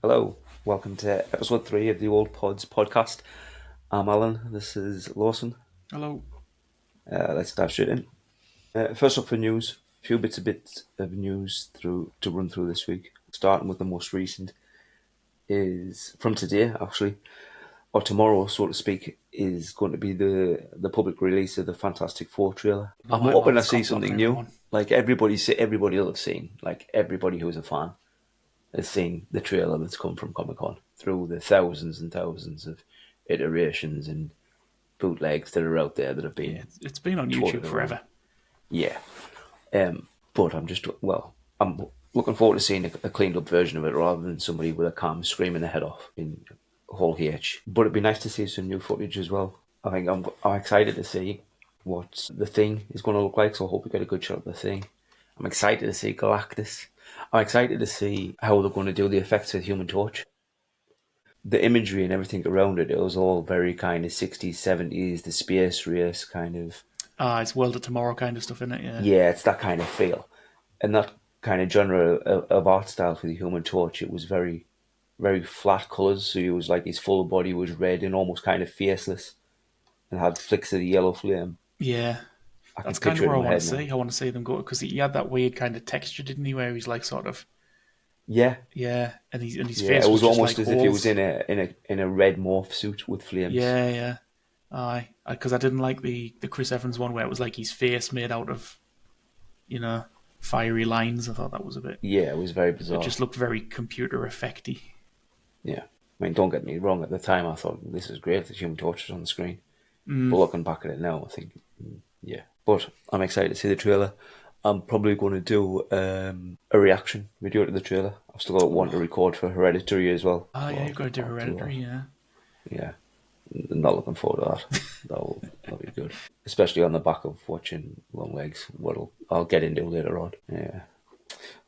Hello, welcome to episode 3 of the Old Pods podcast. I'm Alan, this is Lawson. Hello. Let's dive straight in. First up for news, a few bits of news to run through this week. Starting with the most recent is from today, actually, or tomorrow, so to speak, is going to be the public release of the Fantastic Four trailer. I'm My hoping to mouth's see coughed up something for new. everyone. Like everybody will have seen, like everybody who's a fan has seen the trailer that's come from Comic Con through the thousands and thousands of iterations and bootlegs that are out there that have been It's been on touted YouTube around. forever. Yeah, but I'm looking forward to seeing a cleaned up version of it rather than somebody with a cam screaming their head off in whole H. But it'd be nice to see some new footage as well. I think I'm excited to see what the Thing is going to look like. So I hope we get a good shot of the Thing. I'm excited to see Galactus. I'm excited to see how they're going to do the effects of the Human Torch. The imagery and everything around it, it was all very kind of 60s, 70s, the space race kind of. It's World of Tomorrow kind of stuff, isn't it? Yeah. Yeah, it's that kind of feel. And that kind of genre of art style for the Human Torch, it was very, very flat colours. So it was like his full body was red and almost kind of faceless and had flicks of the yellow flame. Yeah. I can That's kind picture of it where in I my want to head now. see. I want to see them go because he had that weird kind of texture, didn't he? Where he's like sort of Yeah, and his yeah. face It was was just almost like as if he was holes. in a red morph suit with flames. Yeah. Aye, because I didn't like the Chris Evans one where it was like his face made out of you know fiery lines. I thought that was a bit. Yeah, it was very It bizarre. just looked very computer effecty. Yeah. I mean, don't get me wrong. At the time, I thought this is great. The Human Torch is on the screen. But looking back at it now, I think, yeah. But I'm excited to see the trailer. I'm probably going to do a reaction video to the trailer. I've still got one to record for Hereditary as well. Oh So yeah, you've got to do I'll do that. Hereditary. Yeah. Yeah. I'm not looking forward to that. That'll be good. Especially on the back of watching Longlegs, what I'll get into later on. Yeah.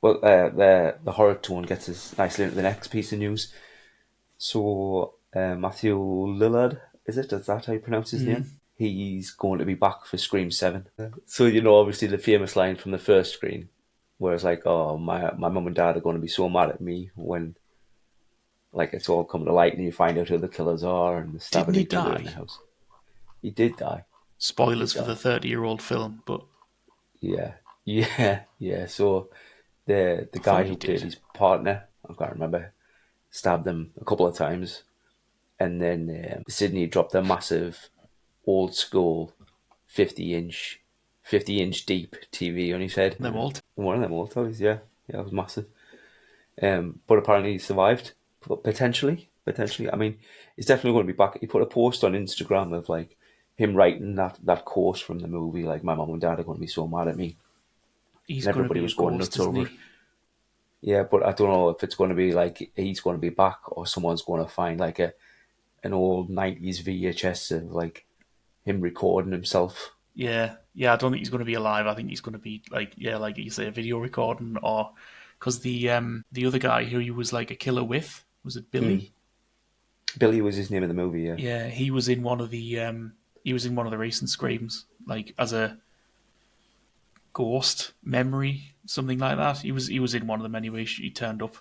Well, the horror tone gets us nicely into the next piece of news. So Matthew Lillard, is that how you pronounce his name? He's going to be back for Scream 7. So, obviously the famous line from the first Scream, where it's like, oh, my mum and dad are going to be so mad at me when, like, it's all come to light and you find out who the killers are and they're Didn't stabbing he each other in the die? house. He did die. He did Spoilers for the die. 30-year-old film, but Yeah. Yeah. Yeah. So the I guy thought he who played did. his partner, I can't remember, stabbed him a couple of times. And then Sydney dropped a massive old school 50 inch deep TV on his head. Them all. One of them old toys, yeah. Yeah, it was massive. But apparently he survived. Potentially. I mean, he's definitely going to be back. He put a post on Instagram of like him writing that quote from the movie, like, my mum and dad are going to be so mad at me. He's And going to everybody be a was going ghost, nuts isn't over it. he? Yeah, but I don't know if it's going to be like he's going to be back or someone's going to find like an old 90s VHS of like him recording himself. Yeah. I don't think he's going to be alive. I think he's going to be like you say, a video recording, or because the other guy who he was like a killer with, was it Mm. Billy? Billy was his name in the movie, yeah. Yeah, he was in one of the recent screams, like as a ghost memory, something like that. He was in one of them anyway. He turned up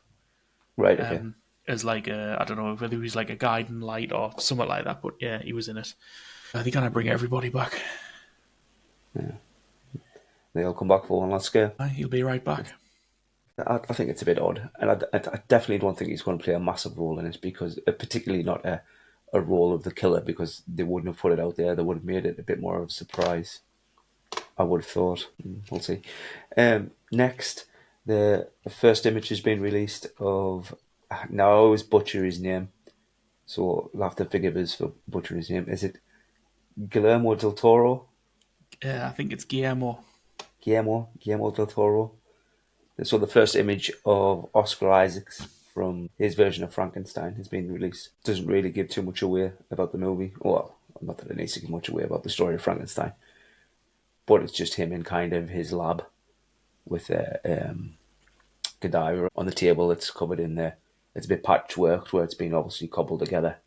Right, okay. as like I don't know whether he was like a guiding light or something like that, but yeah, he was in it. They're gonna bring everybody back. They all come back for one last scare. He'll be right back. I think it's a bit odd. And I definitely don't think he's going to play a massive role in it, because particularly not a role of the killer, because they wouldn't have put it out there. They would have made it a bit more of a surprise, I would have thought. We'll see. Next, the first image has been released of. Now I always butcher his name, so you'll have to forgive us for butchering his name. Is it Guillermo del Toro? I think it's Guillermo. Guillermo del Toro. So the first image of Oscar Isaacs from his version of Frankenstein has been released. Doesn't really give too much away about the movie. Well, not that it needs to give much away about the story of Frankenstein, but it's just him in kind of his lab with a cadaver on the table that's covered in there. It's a bit patchworked where it's been obviously cobbled together.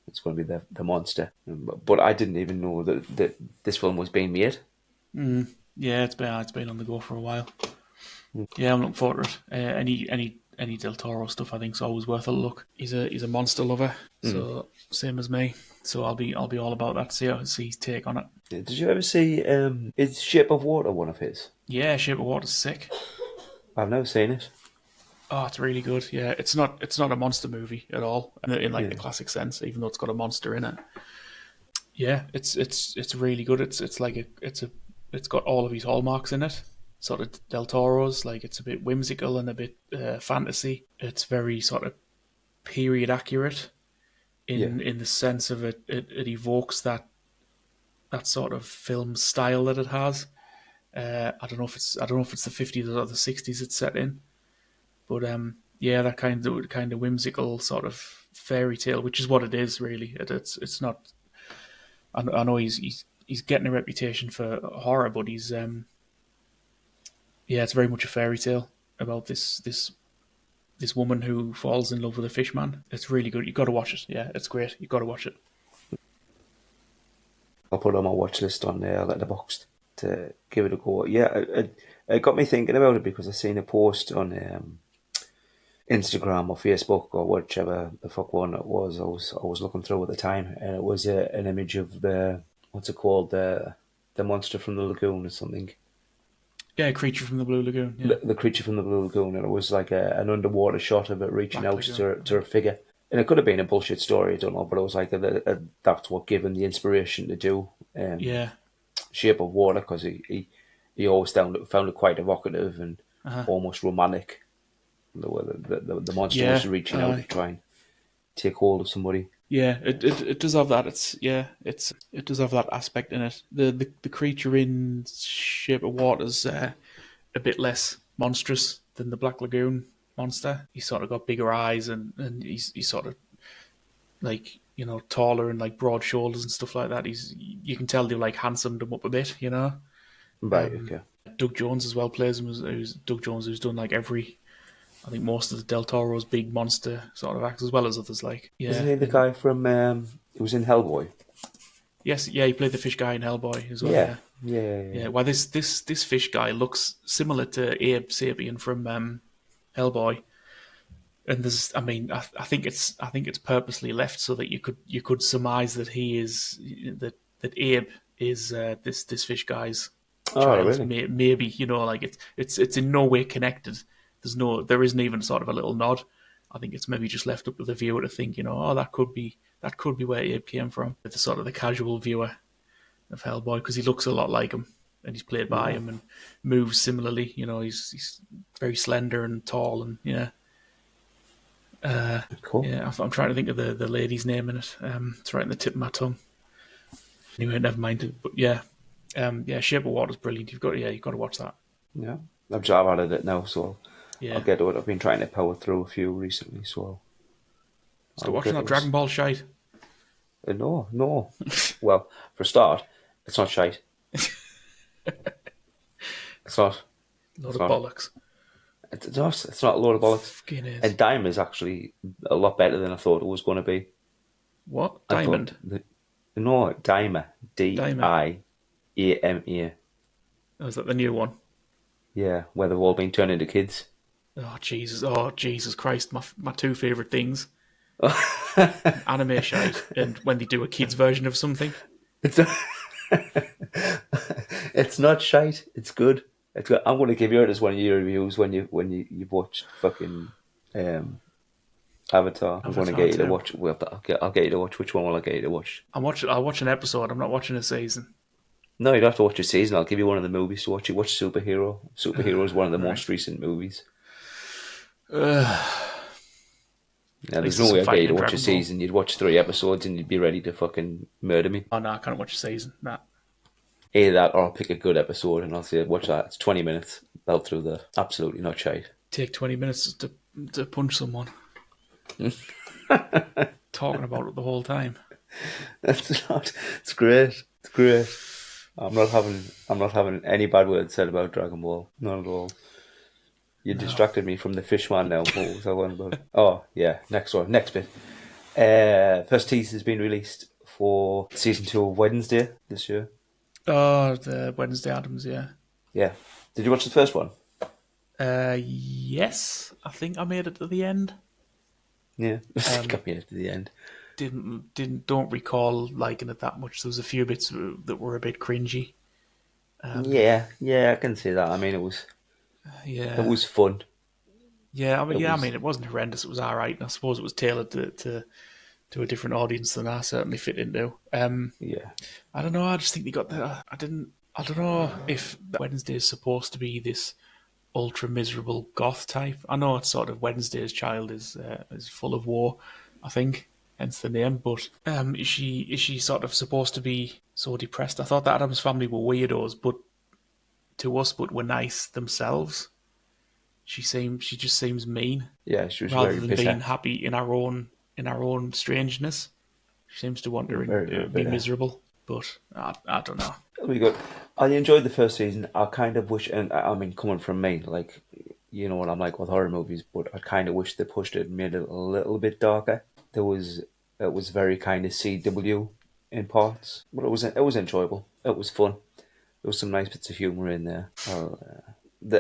It's going to be the monster. But I didn't even know that this film was being made. Yeah, it's been on the go for a while. Yeah, I'm looking forward to it. any Del Toro stuff. I think is always worth a look. He's a monster lover, so same as me. So I'll be all about that. See his take on it. Did you ever see is Shape of Water one of his? Yeah, Shape of Water's sick. I've never seen it. Oh, it's really good. Yeah, it's not a monster movie at all in like Yeah. the classic sense, even though it's got a monster in it. Yeah, it's really good. It's got all of his hallmarks in it. Sort of Del Toro's, like it's a bit whimsical and a bit fantasy. It's very sort of period accurate in the sense of it evokes that sort of film style that it has. I don't know if it's the 50s or the 60s it's set in, but yeah, that kind of whimsical sort of fairy tale, which is what it is really. It's not. I know he's getting a reputation for horror, but he's yeah, it's very much a fairy tale about this woman who falls in love with a fish man. It's really good. You got to watch it. Yeah, it's great. You got to watch it. I'll put it on my watch list on Letterboxd to give it a go. Yeah, it got me thinking about it because I seen a post on Instagram or Facebook or whichever the fuck one it was. I was looking through at the time, and it was an image of the what's it called, the monster from the lagoon or something. Yeah, Creature from the Blue Lagoon. Yeah. The creature from the Blue Lagoon, and it was like an underwater shot of it reaching Black out Lagoon. to a figure. And it could have been a bullshit story, I don't know, but it was like that's what gave him the inspiration to do Yeah. Shape of Water, because he always found it quite evocative and almost romantic. The monster Yeah. was reaching out to try and take hold of somebody. Yeah, it does have that. It does have that aspect in it. The creature in Shape of Water's a bit less monstrous than the Black Lagoon monster. He's sort of got bigger eyes and he's sort of like, you know, taller and like broad shoulders and stuff like that. You can tell they've like handsomed him up a bit, you know. Right, okay. Doug Jones as well plays him. Who's Doug Jones, who's done like I think most of the Del Toro's big monster sort of acts, as well as others. Like, yeah, Isn't he the guy from who was in Hellboy? yes, yeah, he played the fish guy in Hellboy as well. Yeah. Yeah. Well, this fish guy looks similar to Abe Sapien from Hellboy, and I think it's purposely left so that you could surmise that that Abe is this fish guy's Oh, child. really? Maybe, you know, like it's in no way connected. There isn't even sort of a little nod. I think it's maybe just left up to the viewer to think, you know, oh, that could be where Abe came from. It's the sort of the casual viewer of Hellboy, because he looks a lot like him and he's played by him and moves similarly. You know, he's very slender and tall and yeah. Cool. Yeah, I'm trying to think of the lady's name in it. It's right in the tip of my tongue. Anyway, never mind. But yeah, Shape of Water's brilliant. You've got to watch that. Yeah. I've added it now, so Yeah, I'll get to it. I've been trying to power through a few recently, so start watching that Dragon Ball shite. No. Well, for a start, it's not shite. It's not. Load of bollocks. It's not a load of bollocks. Fucking is. And Dime is actually a lot better than I thought it was going to be. What? Diamond? No, Dimer. Diama. Oh, is that the new one? Yeah, where they've all been turned into kids. Oh Jesus Christ! My two favourite things: anime shite and when they do a kids version of something. It's not, it's not shite. It's good. It's good. I'm going to give you it as one of your reviews when you've watched fucking Avatar. I'm going to get you to watch. Well, I'll get you to watch. Which one will I get you to watch? I'll watch an episode. I'm not watching a season. No, you don't have to watch a season. I'll give you one of the movies to watch. You watch Superhero. Superhero is one of the most recent movies. Yeah, there's no way I'd get you to watch a season. You'd watch 3 episodes and you'd be ready to fucking murder me. Oh no, I can't watch a season. Nah. Either that or I'll pick a good episode and I'll say, watch that. It's 20 minutes. Belt through the absolutely not shite. Take 20 minutes to punch someone. Talking about it the whole time. It's great. It's great. I'm not having any bad words said about Dragon Ball. Not at all. You distracted me from the Fishman now. What was I on about? Oh, yeah. Next bit. First teaser has been released for season 2 of Wednesday this year. Oh, the Wednesday Addams, yeah. Yeah. Did you watch the first one? Yes, I think I made it to the end. Yeah, Um, got me to the end. don't recall liking it that much. There was a few bits that were a bit cringy. Yeah, yeah, I can see that. I mean, it Yeah, was fun. It yeah. I was mean, it wasn't horrendous. It was all right, and I suppose it was tailored to a different audience than I certainly fit into. yeah, I don't know. I just think they got the. I didn't. I don't know if Wednesday is supposed to be this ultra miserable goth type. I know it's sort of Wednesday's child is full of woe, I think, hence the name. But is she sort of supposed to be so depressed? I thought that Adam's family were weirdos, but to us, but were nice themselves. She just seems mean yeah. She was rather very than being bitter, happy in our own strangeness. She seems to want to very, very be bitter. miserable, but I don't know. It'll be good. I enjoyed the first season. I kind of wish, and I mean, coming from me, like, you know what I'm like with horror movies, but I kind of wish they pushed it and made it a little bit darker. There was, it was very kind of CW in parts, but it was enjoyable. It was fun. There was some nice bits of humor in there.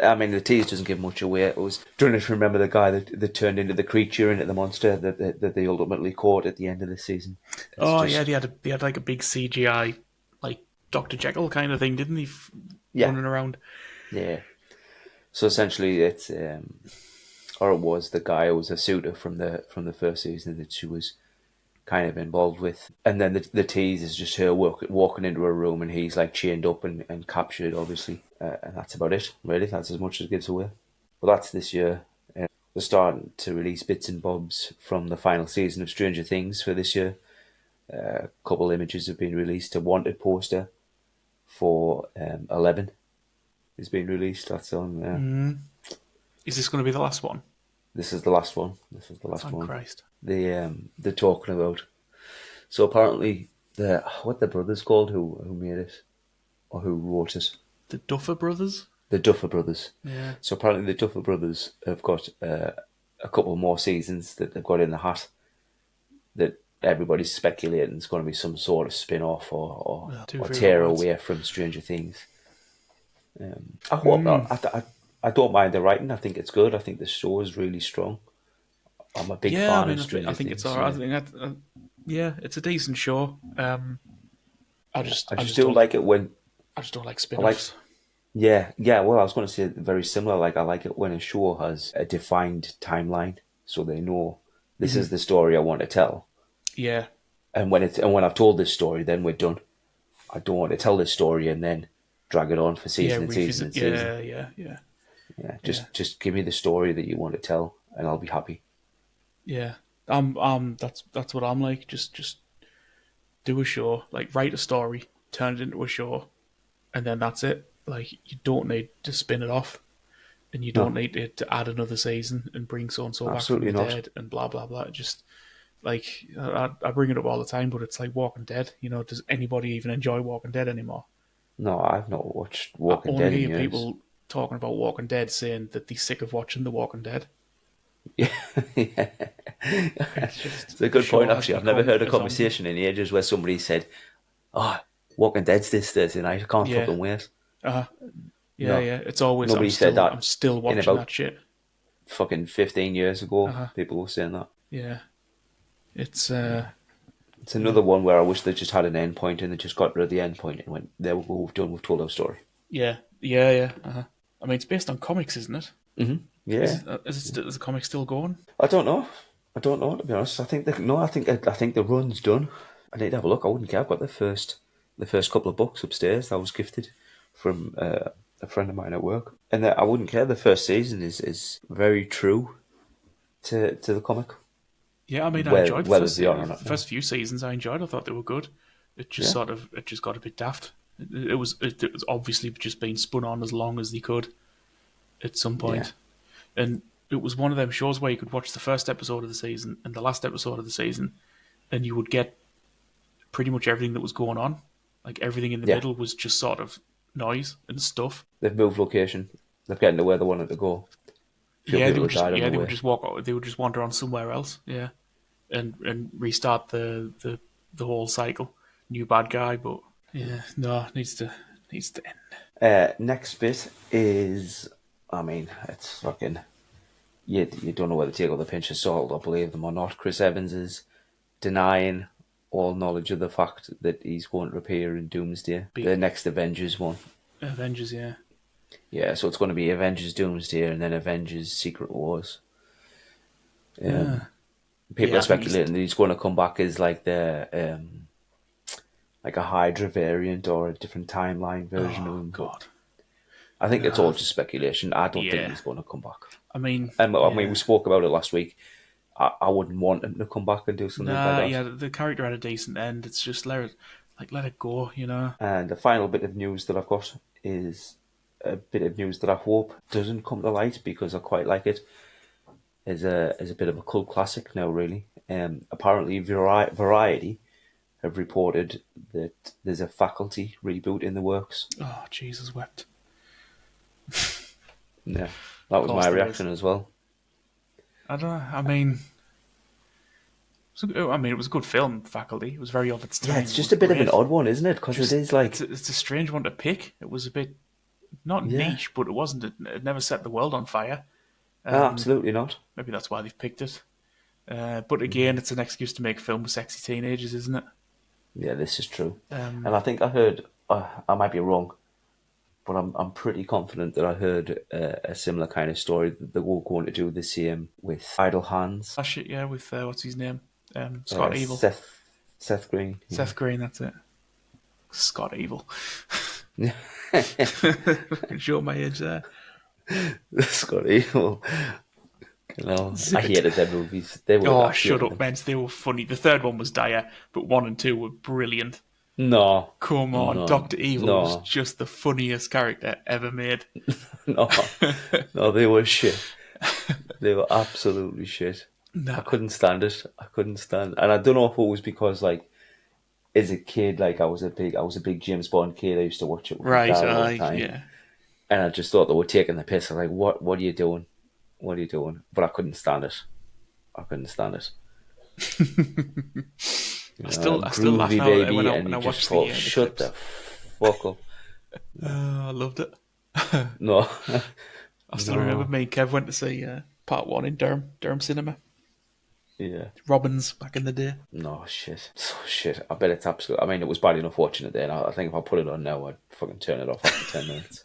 I mean, the tease doesn't give much away. It was. Don't know if you remember the guy that turned into the creature, into the monster that they ultimately caught at the end of the season. It's Oh yeah, just, they had like a big CGI like Dr. Jekyll kind of thing, didn't he? yeah, Running around. yeah. So essentially, or it was the guy who was a suitor from the first season that she was kind of involved with, and then the tease is just her walking into a room and he's like chained up and captured, obviously, and that's about it. Really, that's as much as it gives away. But that's this year. They're starting to release bits and bobs from the final season of Stranger Things for this year. A couple images have been released. A wanted poster for 11 has been released. That's on. Is this going to be the last one? This is the last one. This is the last Thank one. Christ. They're talking about. So apparently the brothers called who made it or who wrote it. The Duffer Brothers? The Duffer Brothers. Yeah. So apparently the Duffer Brothers have got a couple more seasons that they've got in the hat that everybody's speculating is going to be some sort of spin off Well, two or favourite tear words. away from Stranger Things. I hope I don't mind the writing. I think it's good. I think the show is really strong. I'm a big Yeah, I fan mean, of I Stranger think it's Things. alright. I Yeah. think yeah, it's a decent show. I I just just do don't, like it when I just don't like I like. spin-offs. Yeah, yeah. Well, I was going to say very similar. Like I like it when a show has a defined timeline, so they know this is the story I want to tell. Yeah, And when I've told this story, then we're done. I don't want to tell this story and then drag it on for yeah, season and season revisit. and season. Yeah. Yeah, Yeah, just give me the story that you want to tell, and I'll be happy. yeah. That's what I'm like. Just do a show, like write a story, turn it into a show, and then that's it. Like you don't need to spin it off, and you don't No, need to add another season and bring so and so back from absolutely the not. dead and blah blah blah. Just like I bring it up all the time, but it's like Walking Dead. You know, does anybody even enjoy Walking Dead anymore? No, I've not watched I Walking only Dead in hear years. people talking about Walking Dead saying that they're sick of watching The Walking Dead. Yeah, yeah. It's just It's a the good point, show has actually. I've never become heard a a zombie. conversation in ages where somebody said, "Oh, Walking Dead's this Thursday night. I can't Yeah, fucking wait." uh, No, yeah. It's always nobody said I'm that still in watching that about shit. fucking 15 years ago. People were saying that. Yeah, it's It's another one where I wish they just had an end point and they just got rid of the end point and went, "There, we've done. We've told our story." yeah. I mean, it's based on comics, isn't it? Yeah, Is the comic still going? I don't know. I don't know, to be honest. I think no. I think the run's done. I need to have a look. I wouldn't care. I've got the first couple of books upstairs. I was gifted from a friend of mine at work, and I wouldn't care. The first season is very true to the comic, Yeah, I mean, I enjoyed whether they are the or not now. first few seasons. I enjoyed. I thought they were good. Yeah, It just got a bit daft. It was obviously just being spun on as long as they could at some yeah, point, and it was one of them shows where you could watch the first episode of the season and the last episode of the season, and you would get pretty much everything that was going on. Like everything in the yeah. middle was just sort of noise and stuff. They've moved location. They've gotten to where they wanted to go. A few Yeah, people have died on the they would way. just walk. They would just wander on somewhere else. Yeah, and restart the whole cycle. New bad guy, but yeah, no, it needs to end. Next bit is I mean, it's fucking. You don't know whether to take it with a pinch of salt or believe them or not. Chris Evans is denying all knowledge of the fact that he's going to appear in Doomsday, Big the next Avengers one. Avengers, yeah. Yeah, so it's going to be Avengers Doomsday and then Avengers Secret Wars. Yeah. People Yeah, are I think he's. speculating that he's going to come back as like like a Hydra variant or a different timeline version of Oh, him. But God. I think it's No, all just speculation. I don't think yeah. he's going to come back. I mean, And I mean, we yeah. spoke about it last week. I wouldn't want him to come back and do something like Nah, that. yeah, the character had a decent end. It's just let it go, you know? And the final bit of news that I've got is a bit of news that I hope doesn't come to light because I quite like it. Is a bit of a cult classic now, really. Apparently, Variety have reported that there's a Faculty reboot in the works. Oh, Jesus wept. Yeah, that Of was course my there is. reaction as well. I don't know. I mean, it was a good film, Faculty. It was very of its Yeah, time. it's It just was a bit of an great. odd one, isn't it? Because it Just is like, it's a strange one to pick. It was a bit not yeah, niche, but it wasn't. It never set the world on fire. no, absolutely not. Maybe that's why they've picked it. But again, it's an excuse to make a film with sexy teenagers, isn't it? Yeah, this is true. Um, And I think I heard, I might be wrong, but I'm pretty confident that I heard a similar kind of story that they were going to do the same with Idle Hands. that shit, yeah, with what's his name? Scott Evil. Seth Green. Yeah. Seth Green, that's it. Scott Evil. Show my age there. Scott Evil. You know, I Zip it. hated their movies. They were Oh, I shut hated up, them. man. They were funny. The third one was dire, but 1 and 2 were brilliant. No, Come on, no, Dr. Evil was no, just the funniest character ever made. no, no. They were shit. They were absolutely shit. I Nah. couldn't stand it. I couldn't stand, and I don't know if it was because like as a kid, like I was a big James Bond kid. I used to watch it with my Right, dad all the time, yeah. and I just thought they were taking the piss. I'm like, what are you doing? What are you doing? But I couldn't stand it. I couldn't stand it. I still laugh Groovy now baby, and when you I just watch thought, the shut clips. the fuck up. I loved it. No, I still remember no, me and Kev went to see part 1 in Durham Cinema. yeah, Robbins back in the day. no, shit, so shit. I bet it's absolute. I mean, it was bad enough watching it then. I think if I put it on now, I'd fucking turn it off after 10 minutes.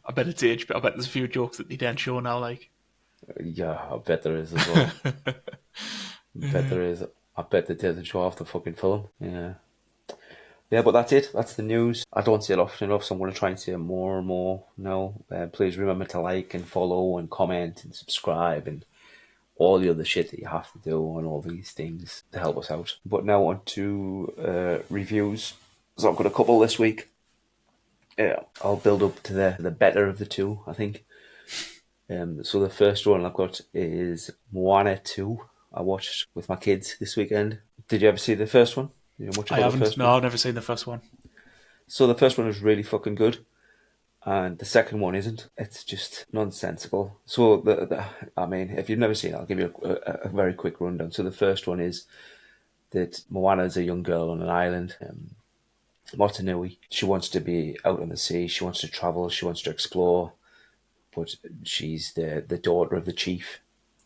I bet it's age, but I bet there's a few jokes that they don't show now, like. Yeah, I bet there is as well. Bet there is. I bet they didn't show off the fucking film. Yeah. Yeah, but that's it. That's the news. I don't say it often enough, so I'm going to try and say it more and more now. Please remember to like and follow and comment and subscribe and all the other shit that you have to do and all these things to help us out. But now on to reviews. So I've got a couple this week. Yeah, I'll build up to the better of the two, I think. So the first one I've got is Moana 2. I watched with my kids this weekend. Did you ever see the first one? You know much I about the haven't. first No, one? I've never seen the first one. So the first one was really fucking good, and the second one isn't. It's just nonsensical. So I mean, if you've never seen it, I'll give you a very quick rundown. So the first one is that Moana is a young girl on an island, Motunui. She wants to be out on the sea. She wants to travel. She wants to explore, but she's the daughter of the chief.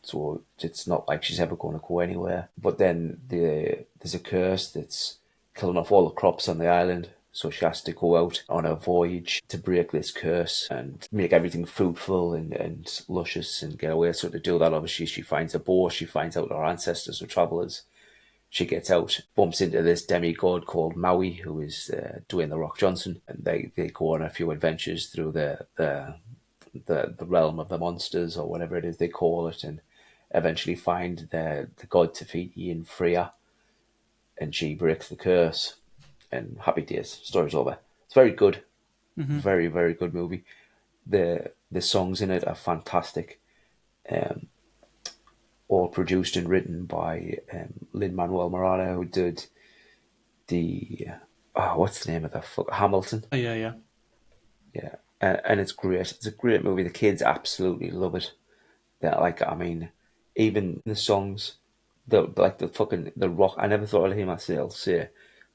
So it's not like she's ever going to go anywhere. But then there's a curse that's killing off all the crops on the island. So she has to go out on a voyage to break this curse and make everything fruitful and luscious and get away. So to do that, obviously, she finds a boat. She finds out her ancestors were travellers. She gets out, bumps into this demigod called Maui, who is Dwayne The Rock Johnson. And they go on a few adventures through the realm of the monsters or whatever it is they call it, and eventually find the god Tafiti in Freya, and she breaks the curse. And happy days, story's over. It's very good, very very good movie. The songs in it are fantastic. All produced and written by Lin Manuel Miranda, who did the what's the name of that fuck Hamilton. Oh, yeah, yeah. Yeah, and it's great. It's a great movie. The kids absolutely love it. That like I mean, even the songs, the fucking the rock. I never thought I'd hear myself say,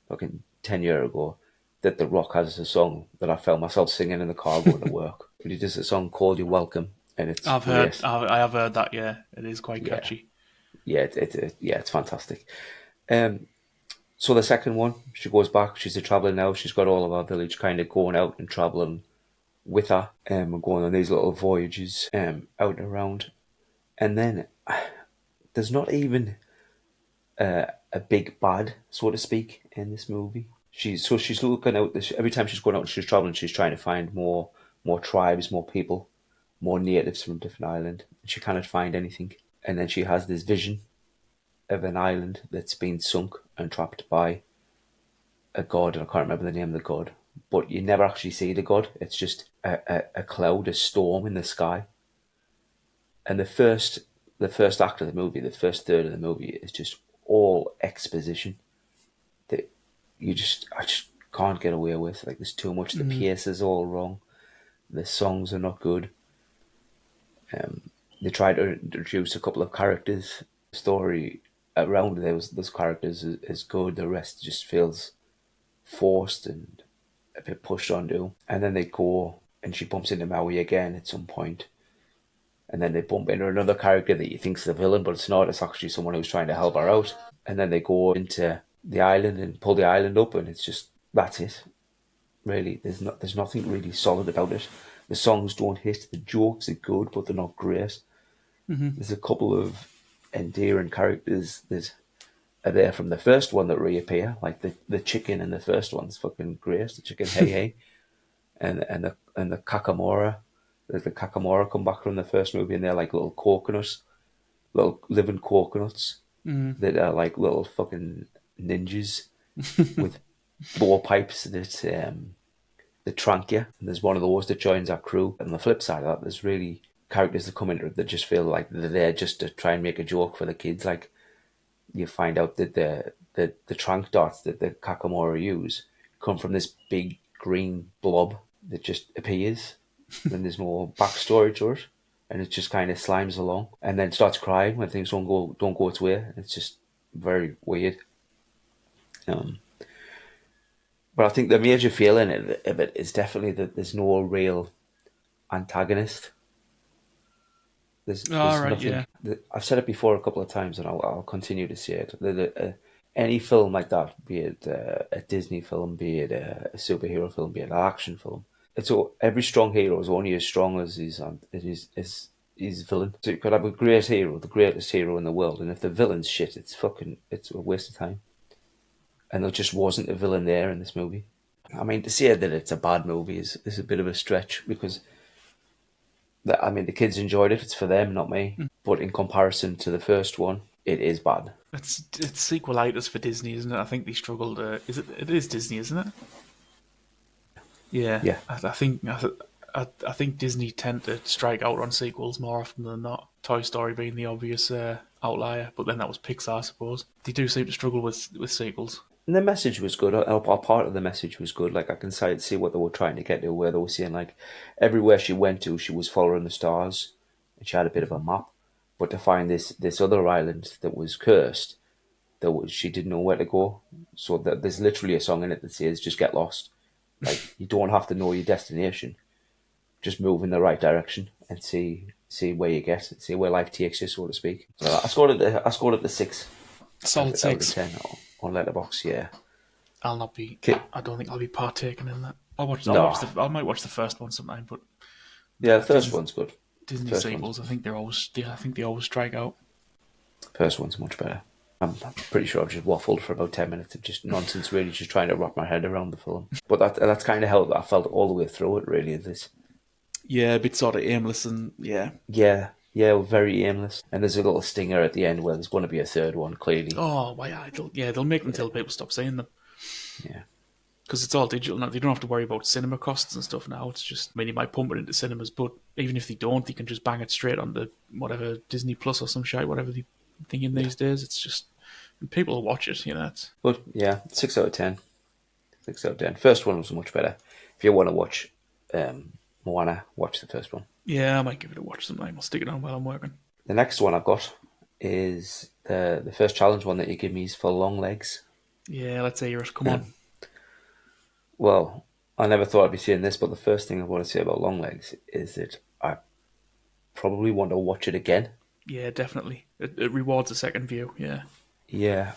fucking 10 years ago, that The Rock has a song that I felt myself singing in the car going to work. But he does a song called "You Welcome," and it's great. I have heard that. Yeah, it is quite Yeah, catchy. yeah, yeah, it's fantastic. Um, so the second one, she goes back. She's a traveller now. She's got all of our village kind of going out and travelling with her, and going on these little voyages, out and around. And then there's not even a big bad, so to speak, in this movie. She's looking out. Every time she's going out, and she's traveling. She's trying to find more tribes, more people, more natives from a different island. And she cannot find anything. And then she has this vision of an island that's been sunk and trapped by a god, and I can't remember the name of the god. But you never actually see the god. It's just a cloud, a storm in the sky. And the first act of the movie, the first third of the movie, is just all exposition that I just can't get away with. Like, there's too much. The pace is all wrong. The songs are not good. They try to introduce a couple of characters. The story around those characters is good. The rest just feels forced and a bit pushed onto. And then they go, and she bumps into Maui again at some point. And then they bump into another character that you think's the villain, but it's not. It's actually someone who's trying to help her out. And then they go into the island and pull the island up, and it's just, that's it. Really, there's nothing really solid about it. The songs don't hit. The jokes are good, but they're not great. There's a couple of endearing characters that are there from the first one that reappear, like the chicken in the first one's fucking great. The chicken, hey hey, and the Kakamora. The Kakamora come back from the first movie, and they're like little coconuts, little living coconuts that are like little fucking ninjas with blow pipes that trank you. And there's one of those that joins our crew. And on the flip side of that, there's really characters that come into it that just feel like they're there just to try and make a joke for the kids. Like, you find out that the trank darts that the Kakamora use come from this big green blob that just appears, and there's no backstory to it, and it just kind of slimes along, and then starts crying when things don't go its way. It's just very weird. Um, but I think the major feeling of it is definitely that there's no real antagonist. All There's right, nothing. yeah. I've said it before a couple of times, and I'll continue to say it. Any film like that, be it a Disney film, be it a superhero film, be it an action film, every strong hero is only as strong as his villain. So you could have a great hero, the greatest hero in the world, and if the villain's shit, it's a waste of time. And there just wasn't a villain there in this movie. I mean, to say that it's a bad movie is a bit of a stretch, because the kids enjoyed it. It's for them, not me. But in comparison to the first one, it is bad. It's sequelitis for Disney, isn't it? I think they struggled. Is it? It is Disney, isn't it? Yeah, Yeah, I think Disney tend to strike out on sequels more often than not. Toy Story being the obvious outlier, but then that was Pixar, I suppose. They do seem to struggle with sequels. and the message was good. Or part of the message was good. Like, I can see what they were trying to get to, where they were saying, like, everywhere she went to, she was following the stars, and she had a bit of a map. But to find this other island that was cursed, she didn't know where to go. So that there's literally a song in it that says, "Just get lost." Like, you don't have to know your destination. Just move in the right direction and see where you get, see where life takes you, so to speak. So I scored it the 6 Solid out of six. 10 on Letterboxd. Yeah. I'll not be. Okay. I don't think I'll be partaking in that. No. I might watch the first one sometime, but Yeah, the first Disney, one's good. Disney First one's sequels, I think they always strike out. First one's much better. I'm pretty sure I've just waffled for about 10 minutes of just nonsense, really, just trying to wrap my head around the film. But that's kind of how I felt all the way through it, really. Yeah, a bit sort of aimless and yeah. Yeah, very aimless. And there's a little stinger at the end where there's going to be a third one, clearly. Oh, why? They'll make them till people stop saying them. Yeah. Because it's all digital now. They don't have to worry about cinema costs and stuff now. It's just, I mean, you might pump it into cinemas, but even if they don't, they can just bang it straight on the whatever Disney Plus or some shit, whatever they thinking these days. It's just people will watch it, you know. But yeah, 6 out of 10. 6 out of 10. First one was much better. If you want to watch Moana, watch the first one. Yeah, I might give it a watch sometime. I'll stick it on while I'm working. The next one I've got is the first challenge one that you give me is for Longlegs. Yeah, let's say yours. Come on. Well, I never thought I'd be saying this, but the first thing I want to say about Longlegs is that I probably want to watch it again. Yeah, definitely. It rewards a second view. Yeah. Yeah,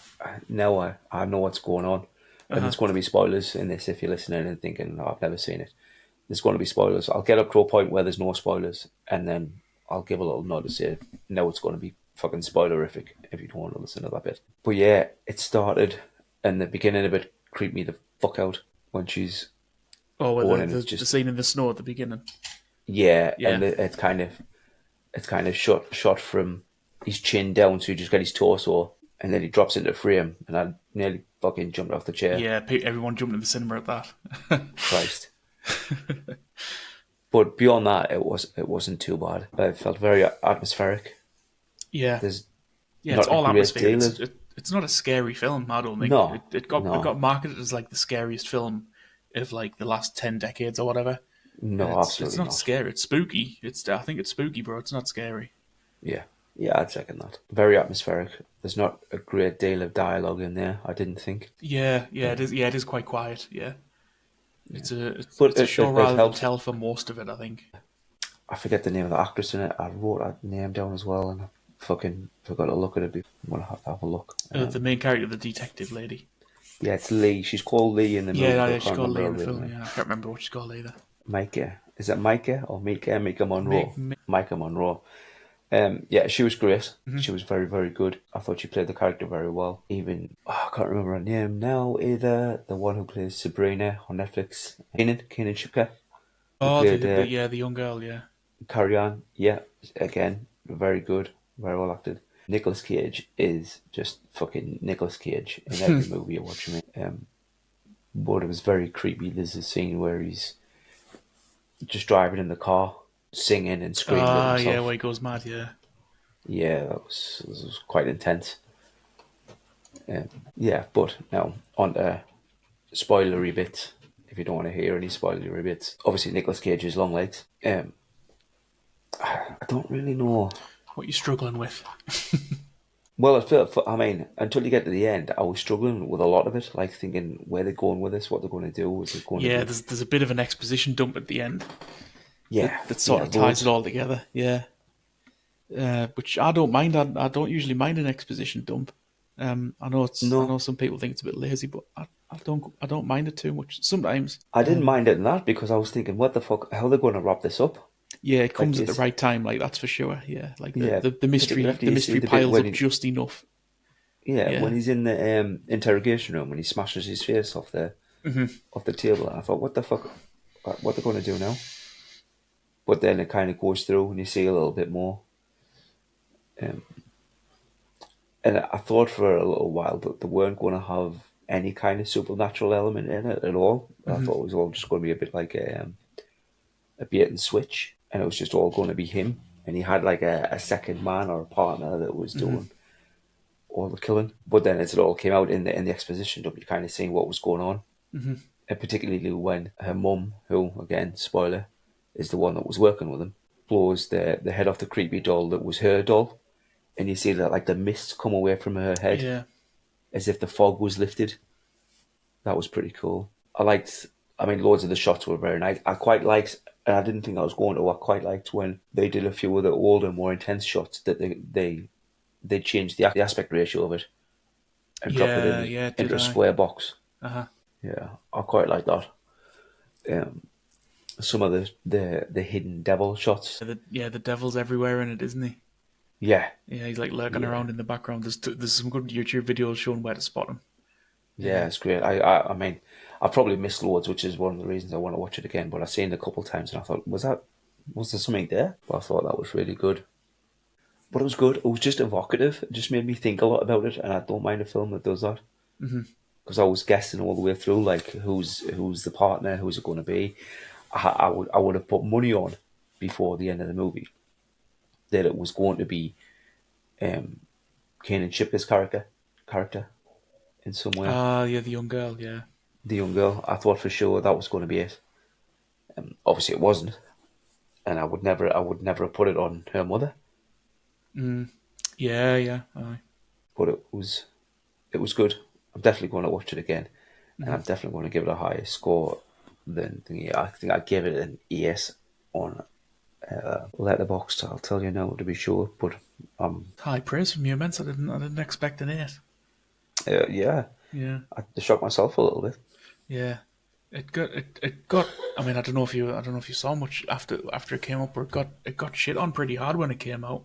now I know what's going on. Uh And huh. there's going to be spoilers in this if you're listening and thinking, oh, I've never seen it. There's going to be spoilers. I'll get up to a point where there's no spoilers, and then I'll give a little nod to say, no, it's going to be fucking spoilerific if you don't want to listen to that bit. But yeah, it started, and the beginning of it creeped me the fuck out when she's Oh, well, going, and it's the just, scene in the snow at the beginning. yeah, Yeah. and it's kind of shot from his chin down, so you just get his torso, and then he drops into frame, and I nearly fucking jumped off the chair. Yeah, everyone jumped in the cinema at that. Christ. But beyond that, it wasn't too bad. It felt very atmospheric. Yeah. There's Yeah, it's not a all great atmosphere. deal of It's not a scary film, I don't think. no, It no, got marketed as like the scariest film of like the last 10 decades or whatever. And no, it's absolutely not not. scary. It's spooky. I think it's spooky, bro. It's not scary. Yeah, yeah, I'd second that. Very atmospheric. There's not a great deal of dialogue in there. I didn't think. Yeah, yeah, it Um, is. Yeah, it is quite quiet. Yeah, yeah, but it's a show it rather than helps. tell for most of it. I think. I forget the name of the actress in it. I wrote that name down as well, and I fucking forgot to look at it. I'm gonna have to have a look. The main character, the detective lady. Yeah, it's Lee. She's called Lee in the movie, Yeah, but yeah, I she's can't called remember Lee her in the real film. name. Yeah, I can't remember what she's called either. Micah. Is it Micah or Mika? Mika Monroe. Meg, Micah Monroe. Yeah, she was great. mhm. She was very, very good. I thought she played the character very well. Even I can't remember her name now either. The one who plays Sabrina on Netflix, Kanan Shipka, who Oh, played the young girl. Yeah. Carry On. Yeah, again, very good, very well acted. Nicolas Cage is just fucking Nicolas Cage in every movie you watch him in. But it was very creepy. There's a scene where he's just driving in the car, singing and screaming at Ah, yeah, where himself. he goes mad. Yeah. Yeah, that was quite intense. Yeah, but now on to spoilery bits. If you don't want to hear any spoilery bits, obviously Nicolas Cage's long legs. I don't really know. What you struggling with? Well, I felt, I mean, until you get to the end, I was struggling with a lot of it, like thinking where they're going with this, what they're going to do. Is it going to Yeah, be? there's a bit of an exposition dump at the end Yeah, that sort yeah, of ties it loads. all together. Yeah. Which I don't mind. I don't usually mind an exposition dump. I know No, some people think it's a bit lazy, but I don't mind it too much. Sometimes, I didn't mind it in that because I was thinking, what the fuck? How are they going to wrap this up? yeah, it Like, comes at the right time. Like that's for sure. Yeah, like yeah, particularly after the you see mystery the bit piles when up just enough. yeah, when Yeah, he's in the interrogation room when he smashes his face off the table. I thought, what the fuck? What they're going to do now? But then it kind of goes through, and you see a little bit more. Um, and I thought for a little while that they weren't going to have any kind of supernatural element in it at all. I thought it was all just going to be a bit like a bait and switch, and it was just all going to be him. And he had like a second man or a partner that was doing all the killing. But then as it all came out in the exposition dump, you kind of seeing what was going on. And particularly when her mum, who again spoiler, is the one that was working with him, blows the head off the creepy doll that was her doll, and you see that like the mist come away from her head yeah, as if the fog was lifted. That was pretty cool. I liked. I mean, loads of the shots were very nice. I quite liked, and I didn't think I was going to. I quite liked when they did a few of the older, more intense shots that they changed the aspect ratio of it and dropped it yeah, in yeah. Did into a I? square box. Uh huh. Yeah, I quite like that. Um, some of the hidden devil shots. The devil's everywhere in it, isn't he? Yeah, Yeah, he's like lurking yeah, around in the background. There's some good YouTube videos showing where to spot him. yeah. It's great. I mean, I probably missed loads, which is one of the reasons I want to watch it again. But I've seen it a couple of times, and I thought, was there something there? But I thought that was really good. But it was good. It was just evocative. It just made me think a lot about it, and I don't mind a film that does that because I was guessing all the way through, like who's the partner, who's it going to be. I would have put money on before the end of the movie that it was going to be um, Kanan Shipka's character in some way. Ah, yeah, the young girl. Yeah, The young girl. I thought for sure that was going to be it. Obviously, it wasn't, and I would never have put it on her mother. yeah, yeah. Aye. But it was good. I'm definitely going to watch it again. and I'm definitely going to give it a higher score than Thingy. I think I gave it an ES on Letterboxd. I'll tell you now to be sure, but High praise from you, immense. I didn't expect an 8. yeah, Yeah, I shocked myself a little bit. yeah. It got. I mean, I don't know if you saw much after it came up, or it got shit on pretty hard when it came out.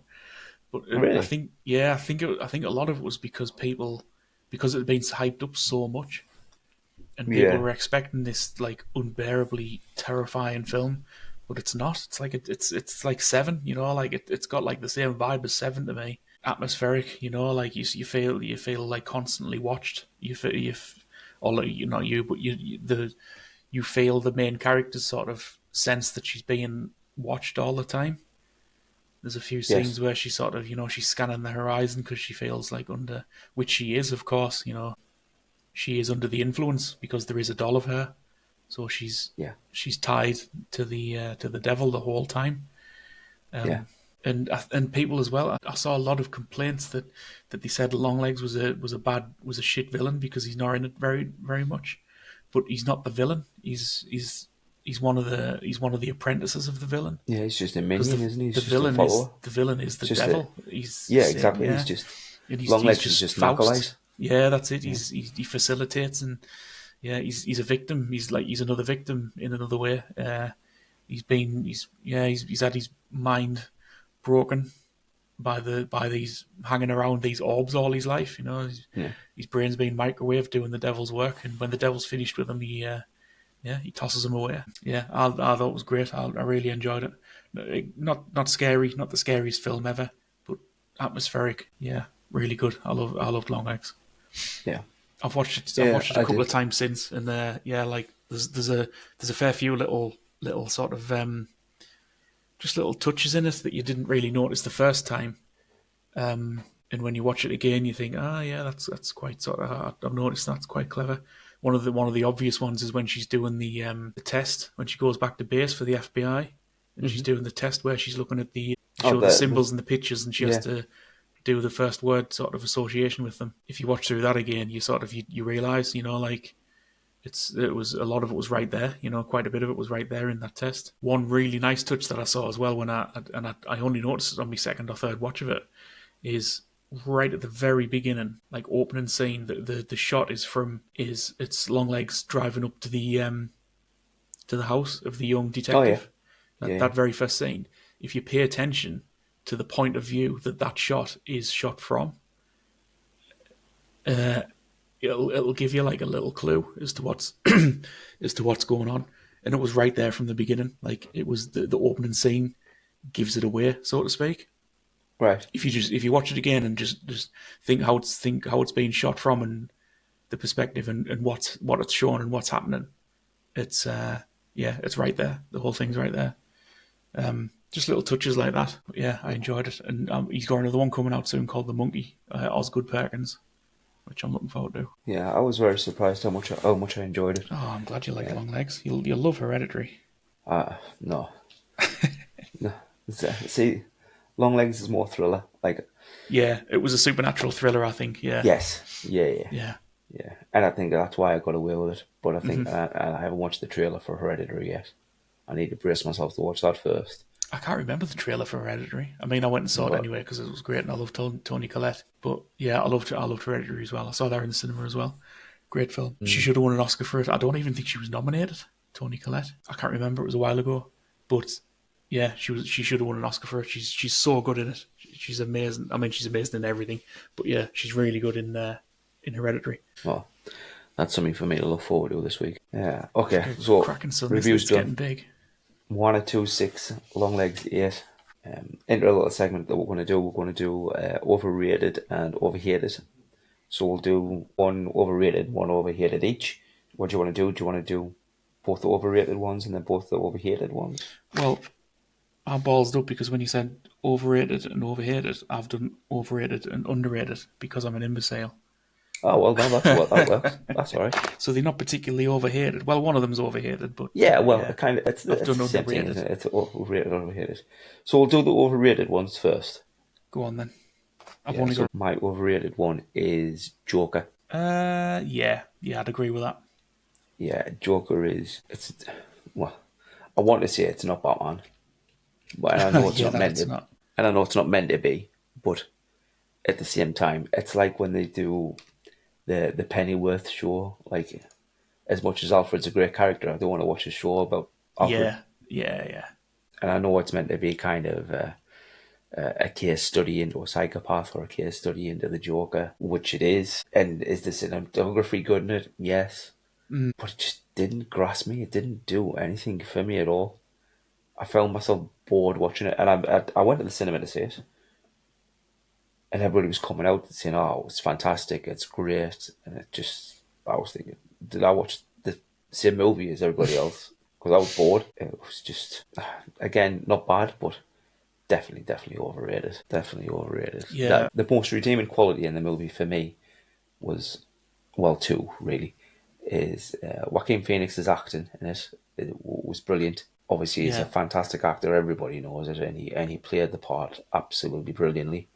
But I Really? think, yeah, I think a lot of it was because it had been hyped up so much, and people Yeah. were expecting this like unbearably terrifying film, but it's not. It's like it's like Seven, like it's got like the same vibe as Seven to me. Atmospheric, like you feel like constantly watched. Or like, not you, but you feel the main character's sort of sense that she's being watched all the time. There's a few Yes. scenes where she sort of, she's scanning the horizon because she feels like which she is, of course, she is under the influence because there is a doll of her, so she's Yeah. she's tied to the devil the whole time. Yeah. And people as well. I saw a lot of complaints that they said Longlegs was a shit villain because he's not in it very very much, but he's not the villain. He's one of the apprentices of the villain, Yeah. He's just a because minion, isn't he? the He's just a villain is follower. the villain is It's the just a devil. He's yeah. saying, Exactly. yeah, He's just and he's Longlegs is just just an acolyte. Faust. Yeah, that's it. Yeah. He facilitates, and yeah, he's a victim. He's another victim in another way. He's had his mind broken by these hanging around these orbs all his life. Yeah. His brain's been microwaved doing the devil's work, and when the devil's finished with him, he tosses him away. Yeah, I thought it was great. I really enjoyed it. Not scary, not the scariest film ever, but atmospheric. Yeah, really good. I loved Longlegs. Yeah. I've Yeah. watched it a I couple did. of times since, and yeah, like there's a fair few little sort of just little touches in it that you didn't really notice the first time. And when you watch it again, you think, yeah, that's quite sort of. I've noticed that's quite clever. One of the obvious ones is when she's doing the test when she goes back to base for the FBI, and she's Hmm. doing the test where she's looking at Oh, show the symbols and the pictures, and she has yeah. to do the first word sort of association with them. If you watch through that again, you sort of you realize, like a lot of it was right there. Quite a bit of it was right there in that test. One really nice touch that I saw as well I only noticed it on my second or third watch of it, is right at the very beginning, like opening scene. The shot it's Longlegs driving up to the house of the young Oh yeah. detective. That Yeah. that very first scene, if you pay attention to the point of view that shot is shot from, uh, it'll give you like a little clue as to what's as to what's going on. And it was right there from the beginning. Like it was the opening scene gives it away, so to speak. Right. If you watch it again and just think how it's being shot from, and the perspective, and what it's showing and what's happening, it's it's right there. The whole thing's right there. Just little touches like that. But yeah, I enjoyed it, and he's got another one coming out soon called The Monkey, Osgood Perkins, which I'm looking forward to. Yeah. I was very surprised how much I enjoyed it. Oh, I'm glad you like Yeah. Longlegs. You'll love Hereditary. No. No. See, Longlegs is more thriller. Like, Yeah, it was a supernatural thriller, I think. Yeah, yes. Yeah. Yeah. yeah. Yeah. And I think that's why I got away with it. But I think I haven't watched the trailer for Hereditary yet. I need to brace myself to watch that first. I can't remember the trailer for Hereditary. I mean, I went and saw it But anyway because it was great, and I loved Tony Collette. But yeah, I loved Hereditary as well. I saw that in the cinema as well. Great film. She should have won an Oscar for it. I don't even think she was nominated. Tony Collette. I can't remember. It was a while ago. But yeah, she should have won an Oscar for it. She's so good in it. She's amazing. I mean, she's amazing in everything. But yeah, she's really good in Hereditary. well, that's something for me to look forward to this week. Yeah. Okay. Okay, So cracking sun. reviews It's getting done. big. Moana 2.6, Longlegs 8. Into a little segment that we're going to do. We're going to do overrated and overhated. So we'll do one overrated, one overhated each. What do you want to do? Do you want to do both the overrated ones and then both the overhated ones? Well, I ballsed up because when you said overrated and overhated, I've done overrated and underrated because I'm an imbecile. Oh well, no, that works. That's all right. So they're not particularly overhated. Well, one of them's overhated, but Yeah, well, yeah, it kind of I've it's done the same thing, underrated. isn't it? It's overrated, overhated. So we'll do the overrated ones first. Go on then. I've Yeah. only So got. my overrated one is Joker. Yeah, I'd agree with that. yeah, Joker is it's well, I want to say it's not Batman, but and I know it's Yeah, not that meant it's to, not. and I know it's not meant to be, but at the same time, it's like when they do the Pennyworth show. Like, as much as Alfred's a great character, I don't want to watch a show about Alfred. Yeah, yeah, yeah, And I know it's meant to be kind of a case study into a psychopath or a case study into the Joker, which it is. And is the cinematography good in it? Yes. But it just didn't grasp me. It didn't do anything for me at all. I found myself bored watching it. And I went to the cinema to see it. And everybody was coming out saying, "Oh, it's fantastic, it's great," and it just, I was thinking, did I watch the same movie as everybody else? Because I was bored. It was just, again, not bad, but definitely overrated. Definitely overrated. yeah, That the most redeeming quality in the movie for me was, well, two really, is Joaquin Phoenix's acting in it. It was brilliant. Obviously, he's a yeah, fantastic actor. Everybody knows it, and he played the part absolutely brilliantly.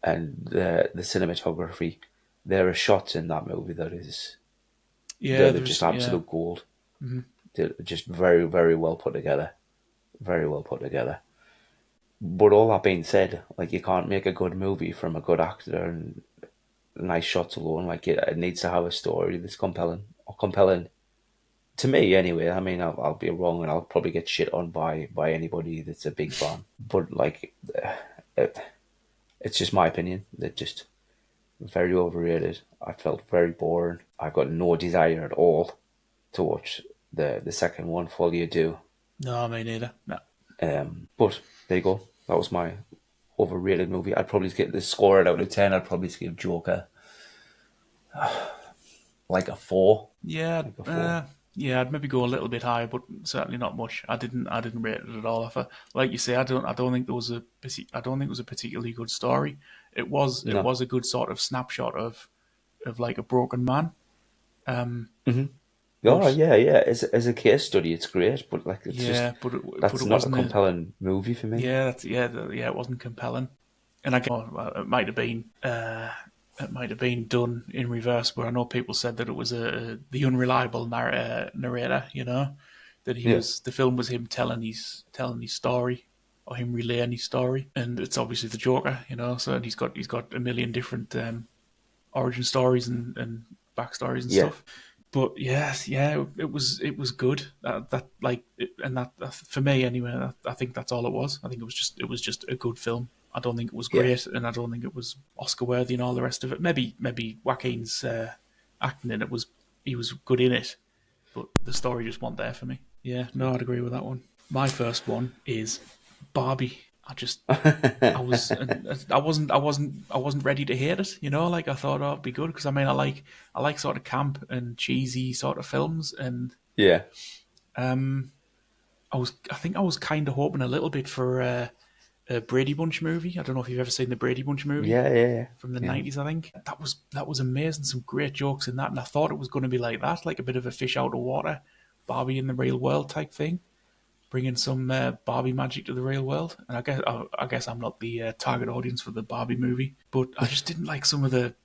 And the cinematography. There are shots in that movie yeah. that are just There's yeah, absolute gold. They're just very well put together, very well put together. But all that being said, like, you can't make a good movie from a good actor and nice shots alone. Like, it needs to have a story that's compelling or compelling to me anyway. I mean, I'll be wrong and I'll probably get shit on by anybody that's a big fan. But like, it, it's just my opinion. That just very overrated. I felt very boring. I got no desire at all to watch the second one, Fully Do. no, me neither. No. But there you go. That was my overrated movie. I'd probably give the score out of 10. I'd probably give Joker like a 4. Yeah, Like a 4. yeah. I'd maybe go a little bit higher, but certainly not much. I didn't rate it at all. Like you say, I don't think there was I don't think it was a particularly good story. It No. was a good sort of snapshot of like a broken man. Oh, But yeah. As a case study, it's great, but like, it's just, yeah, but that's it not a wasn't a compelling movie for me. yeah, yeah. It wasn't compelling, and I guess it might have been done in reverse. Where I know people said that it was the unreliable narrator. You know, that Yeah. the film was him telling his story or him relaying his story, and it's obviously the Joker. You know, so he's got a million different origin stories and backstories and Yeah. stuff. But yes, yeah, it was good. For me anyway. I think that's all it was. I think it was just a good film. I don't think it was Yeah. great, and I don't think it was Oscar worthy and all the rest of it. Maybe Joaquin's acting in it was he was good in it, but the story just wasn't there for me. Yeah, no, I'd agree with that one. My first one is Barbie. I wasn't ready to hate it. You know, like I thought, oh, it'd be good because I mean, I like sort of camp and cheesy sort of films, and Yeah. um, I think I was kind of hoping a little bit for a Brady Bunch movie. I don't know if you've ever seen the Brady Bunch movie Yeah. from the Yeah. '90s. I think that was amazing. Some great jokes in that, and I thought it was going to be like that, like a bit of a fish out of water, Barbie in the real world type thing, bringing some Barbie magic to the real world. And I guess I'm not the target audience for the Barbie movie, but I just didn't like some of the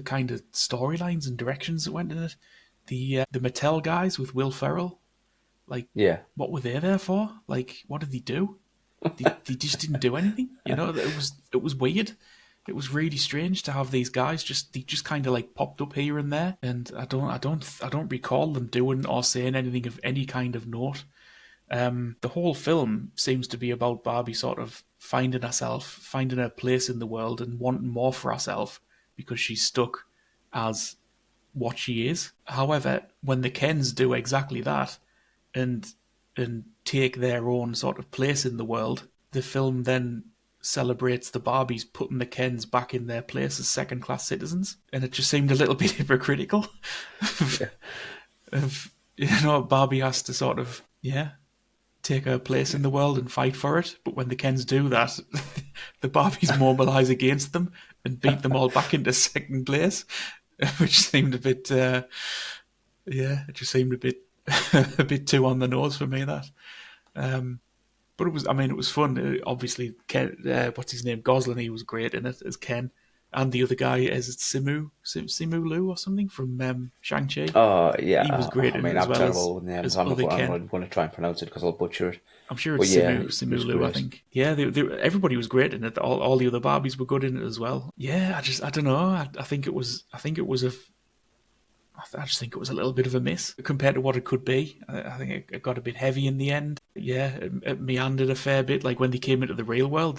kind of storylines and directions that went in it. The Mattel guys with Will Ferrell, like, Yeah. what were they there for? Like, what did they do? They just didn't do anything. You know, it was weird. It was really strange to have these guys they just kind of like popped up here and there, and I don't recall them doing or saying anything of any kind of note. The whole film seems to be about Barbie sort of finding herself, finding her place in the world, and wanting more for herself because she's stuck as what she is. However, when the Kens do exactly that and take their own sort of place in the world, the film then celebrates the Barbies putting the Kens back in their place as second class citizens, and it just seemed a little bit hypocritical. Yeah. Of Barbie has to sort of take her place in the world and fight for it. But when the Kens do that, the Barbies mobilise against them and beat them all back into second place, which seemed a bit, it just seemed a bit, a bit too on the nose for me. That, but it was, I mean, it was fun. Obviously, Ken, what's his name, Gosling, he was great in it as Ken. and the other guy is it Simu Liu or something from Shang-Chi. Oh yeah, He was great I in it mean as I'm well terrible with names. as I'm not other going. I'm Ken. not going to try and pronounce it because I'll butcher it. I'm sure But it's yeah, it Simu was Liu, I great. think. Yeah, everybody was great in it. All the other Barbies were good in it as well. Yeah, I don't know. I think it was I just think it was a little bit of a miss compared to what it could be. I think it got a bit heavy in the end. Yeah, it meandered a fair bit. Like when they came into the real world,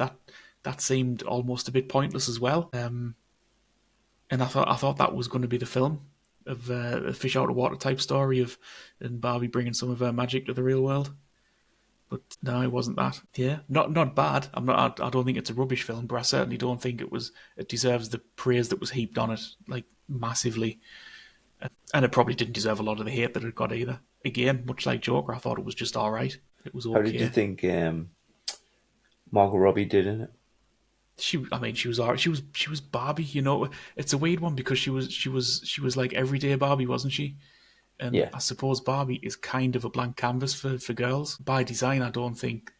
that seemed almost a bit pointless as well. And I thought that was going to be the film of a fish out of water type story of and Barbie bringing some of her magic to the real world. But no, it wasn't that. Yeah, not bad. I don't think it's a rubbish film, but I certainly don't think it deserves the praise that was heaped on it like massively. And it probably didn't deserve a lot of the hate that it got either. Again, much like Joker, I thought it was just all right. It was How did you okay. think Margot Robbie did in it? I mean, she was all right. She was Barbie. You know, it's a weird one because she was like everyday Barbie, wasn't she? And Yeah, I suppose Barbie is kind of a blank canvas for girls by design. I don't think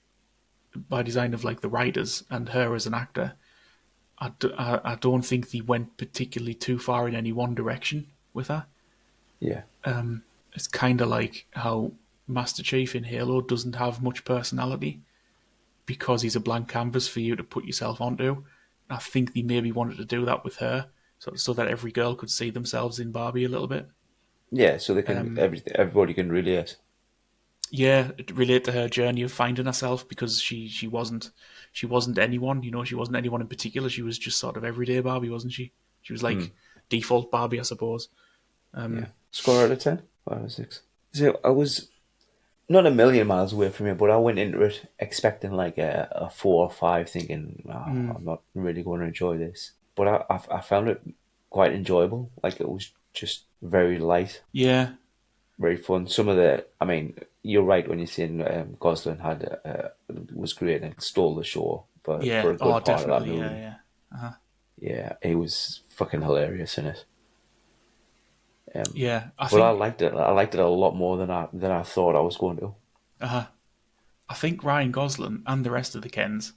by design of like the writers and her as an actor. I don't think they went particularly too far in any one direction with her. yeah, It's kind of like how Master Chief in Halo doesn't have much personality because he's a blank canvas for you to put yourself onto. I think they maybe wanted to do that with her, so that every girl could see themselves in Barbie a little bit. yeah. So they can everybody can relate. Yeah, relate to her journey of finding herself because she wasn't anyone. You know, she wasn't anyone in particular. She was just sort of everyday Barbie, wasn't she? She was Hmm. like default Barbie, I suppose. Yeah. Score out of 10? 5 or 6. So I was not a million miles away from it, but I went into it expecting like a 4 or 5, thinking I'm not really going to enjoy this. But I found it quite enjoyable. Like it was just very light, Yeah, very fun. Some of the, I mean, you're right when you're saying Gosling had was great and stole the show for yeah. a Oh, good part of that definitely. Yeah, movie. yeah. Uh-huh. Yeah, he was fucking hilarious in it. Yeah, I But I think liked it. I liked it a lot more than I thought I was going to. uh, I think Ryan Gosling and the rest of the Kens,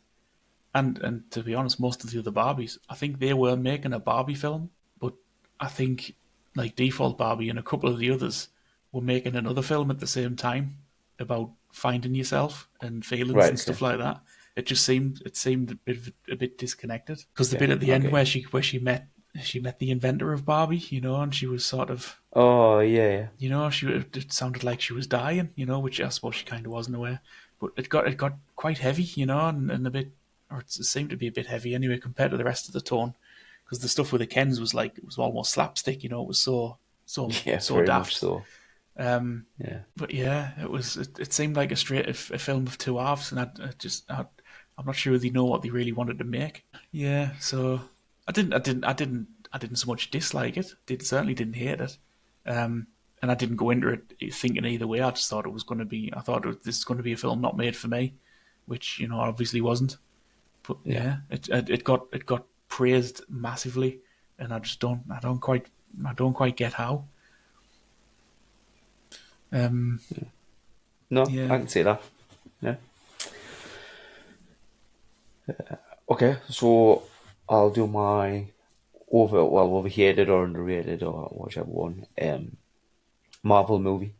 and to be honest, most of the other Barbies, I think they were making a Barbie film, but I think like Default Barbie and a couple of the others were making another film at the same time about finding yourself and feelings Right. and Okay. stuff like that. It seemed a bit disconnected because the Okay. bit at the end Okay. where she met the inventor of Barbie, and she was sort of Oh yeah, yeah, it sounded like she was dying, which I suppose she kind of was in a way. But it got quite heavy, and a bit, or it seemed to be a bit heavy anyway compared to the rest of the tone, because the stuff with the Kens was like it was almost slapstick, it was yeah. so Very much daft. so. Um, Yeah. but yeah, it seemed like a film of two halves, and I'm not sure they know what they really wanted to make. Yeah, so I didn't so much dislike it. Certainly didn't hate it. Um, and I didn't go into it thinking either way. I just thought it was going to be. I thought this is going to be a film not made for me, which obviously wasn't. But Yeah. yeah, it got praised massively, and I don't quite get how. Um, No, I yeah, can see that. Yeah. Okay, so I'll do my overrated or underrated or whichever one. Marvel movie,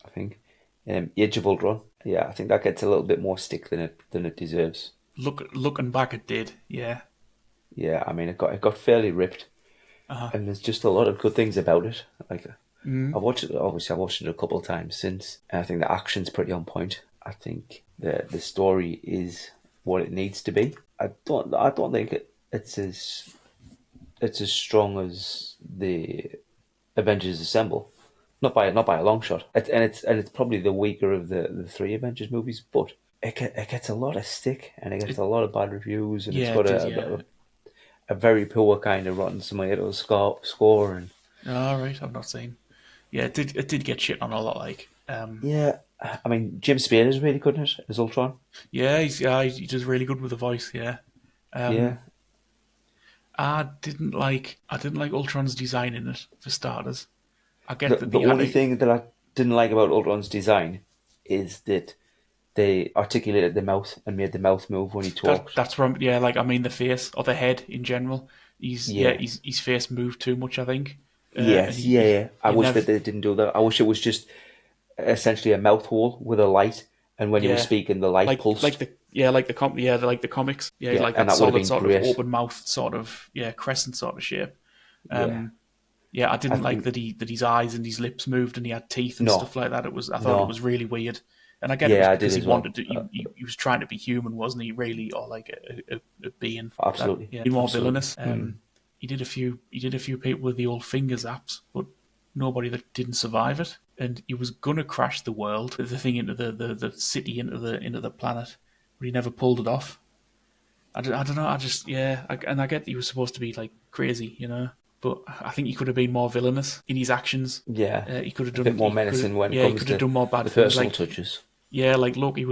I think. Age of Ultron. Yeah, I think that gets a little bit more stick than it deserves. looking back, it did. Yeah. Yeah, I mean it got fairly ripped, Uh. and there's just a lot of good things about it. Like Mm, I've watched it. Obviously, I've watched it a couple of times since, and I think the action's pretty on point. I think the story is what it needs to be. I don't think it's as strong as the Avengers Assemble. Not by a long shot. And it's probably the weaker of the three Avengers movies, but it gets a lot of stick and it gets it a lot of bad reviews, and it's yeah, it got did. a, Yeah. a, a very poor kind of Rotten Tomatoes score. And All right, I've not seen. Yeah, it did get shit on a lot. Like, yeah, I mean Jim Spader is really good in it as Ultron. yeah, he does really good with the voice. Yeah. Yeah, Um, I didn't like Ultron's design in it for starters. I the get that the they had only to. thing that I didn't like about Ultron's design is that they articulated the mouth and made the mouth move when he talked. That's from, yeah, like I mean the face or the head in general. Yeah. his face moved too much, I think. And Yes, yeah, yeah. I he wish never, that they didn't do that. I wish it was just essentially a mouth hole with a light, and when he was yeah, speaking, the light like pulsed. the like the comics, yeah, Yeah, like and that that would have solid been sort of great. open mouth sort of crescent sort of shape. Yeah, Yeah, I I didn't like think that his eyes and his lips moved and he had teeth and no, stuff like that. I thought it no. was really weird, and I get it was Yeah, I did because he as well. wanted to. He was trying to be human, wasn't he? Really, or like a being that Absolutely, more absolutely. villainous. He did a few people with the old finger zaps, but nobody that didn't survive it. And he was gonna crash the world, the thing into the city into the planet, but he never pulled it off. I don't know. I just and I get that he was supposed to be like crazy, but I think he could have been more villainous in his actions. Yeah, He could have a bit done more menacing when it he comes could have to done more bad the things. personal Like touches. like Loki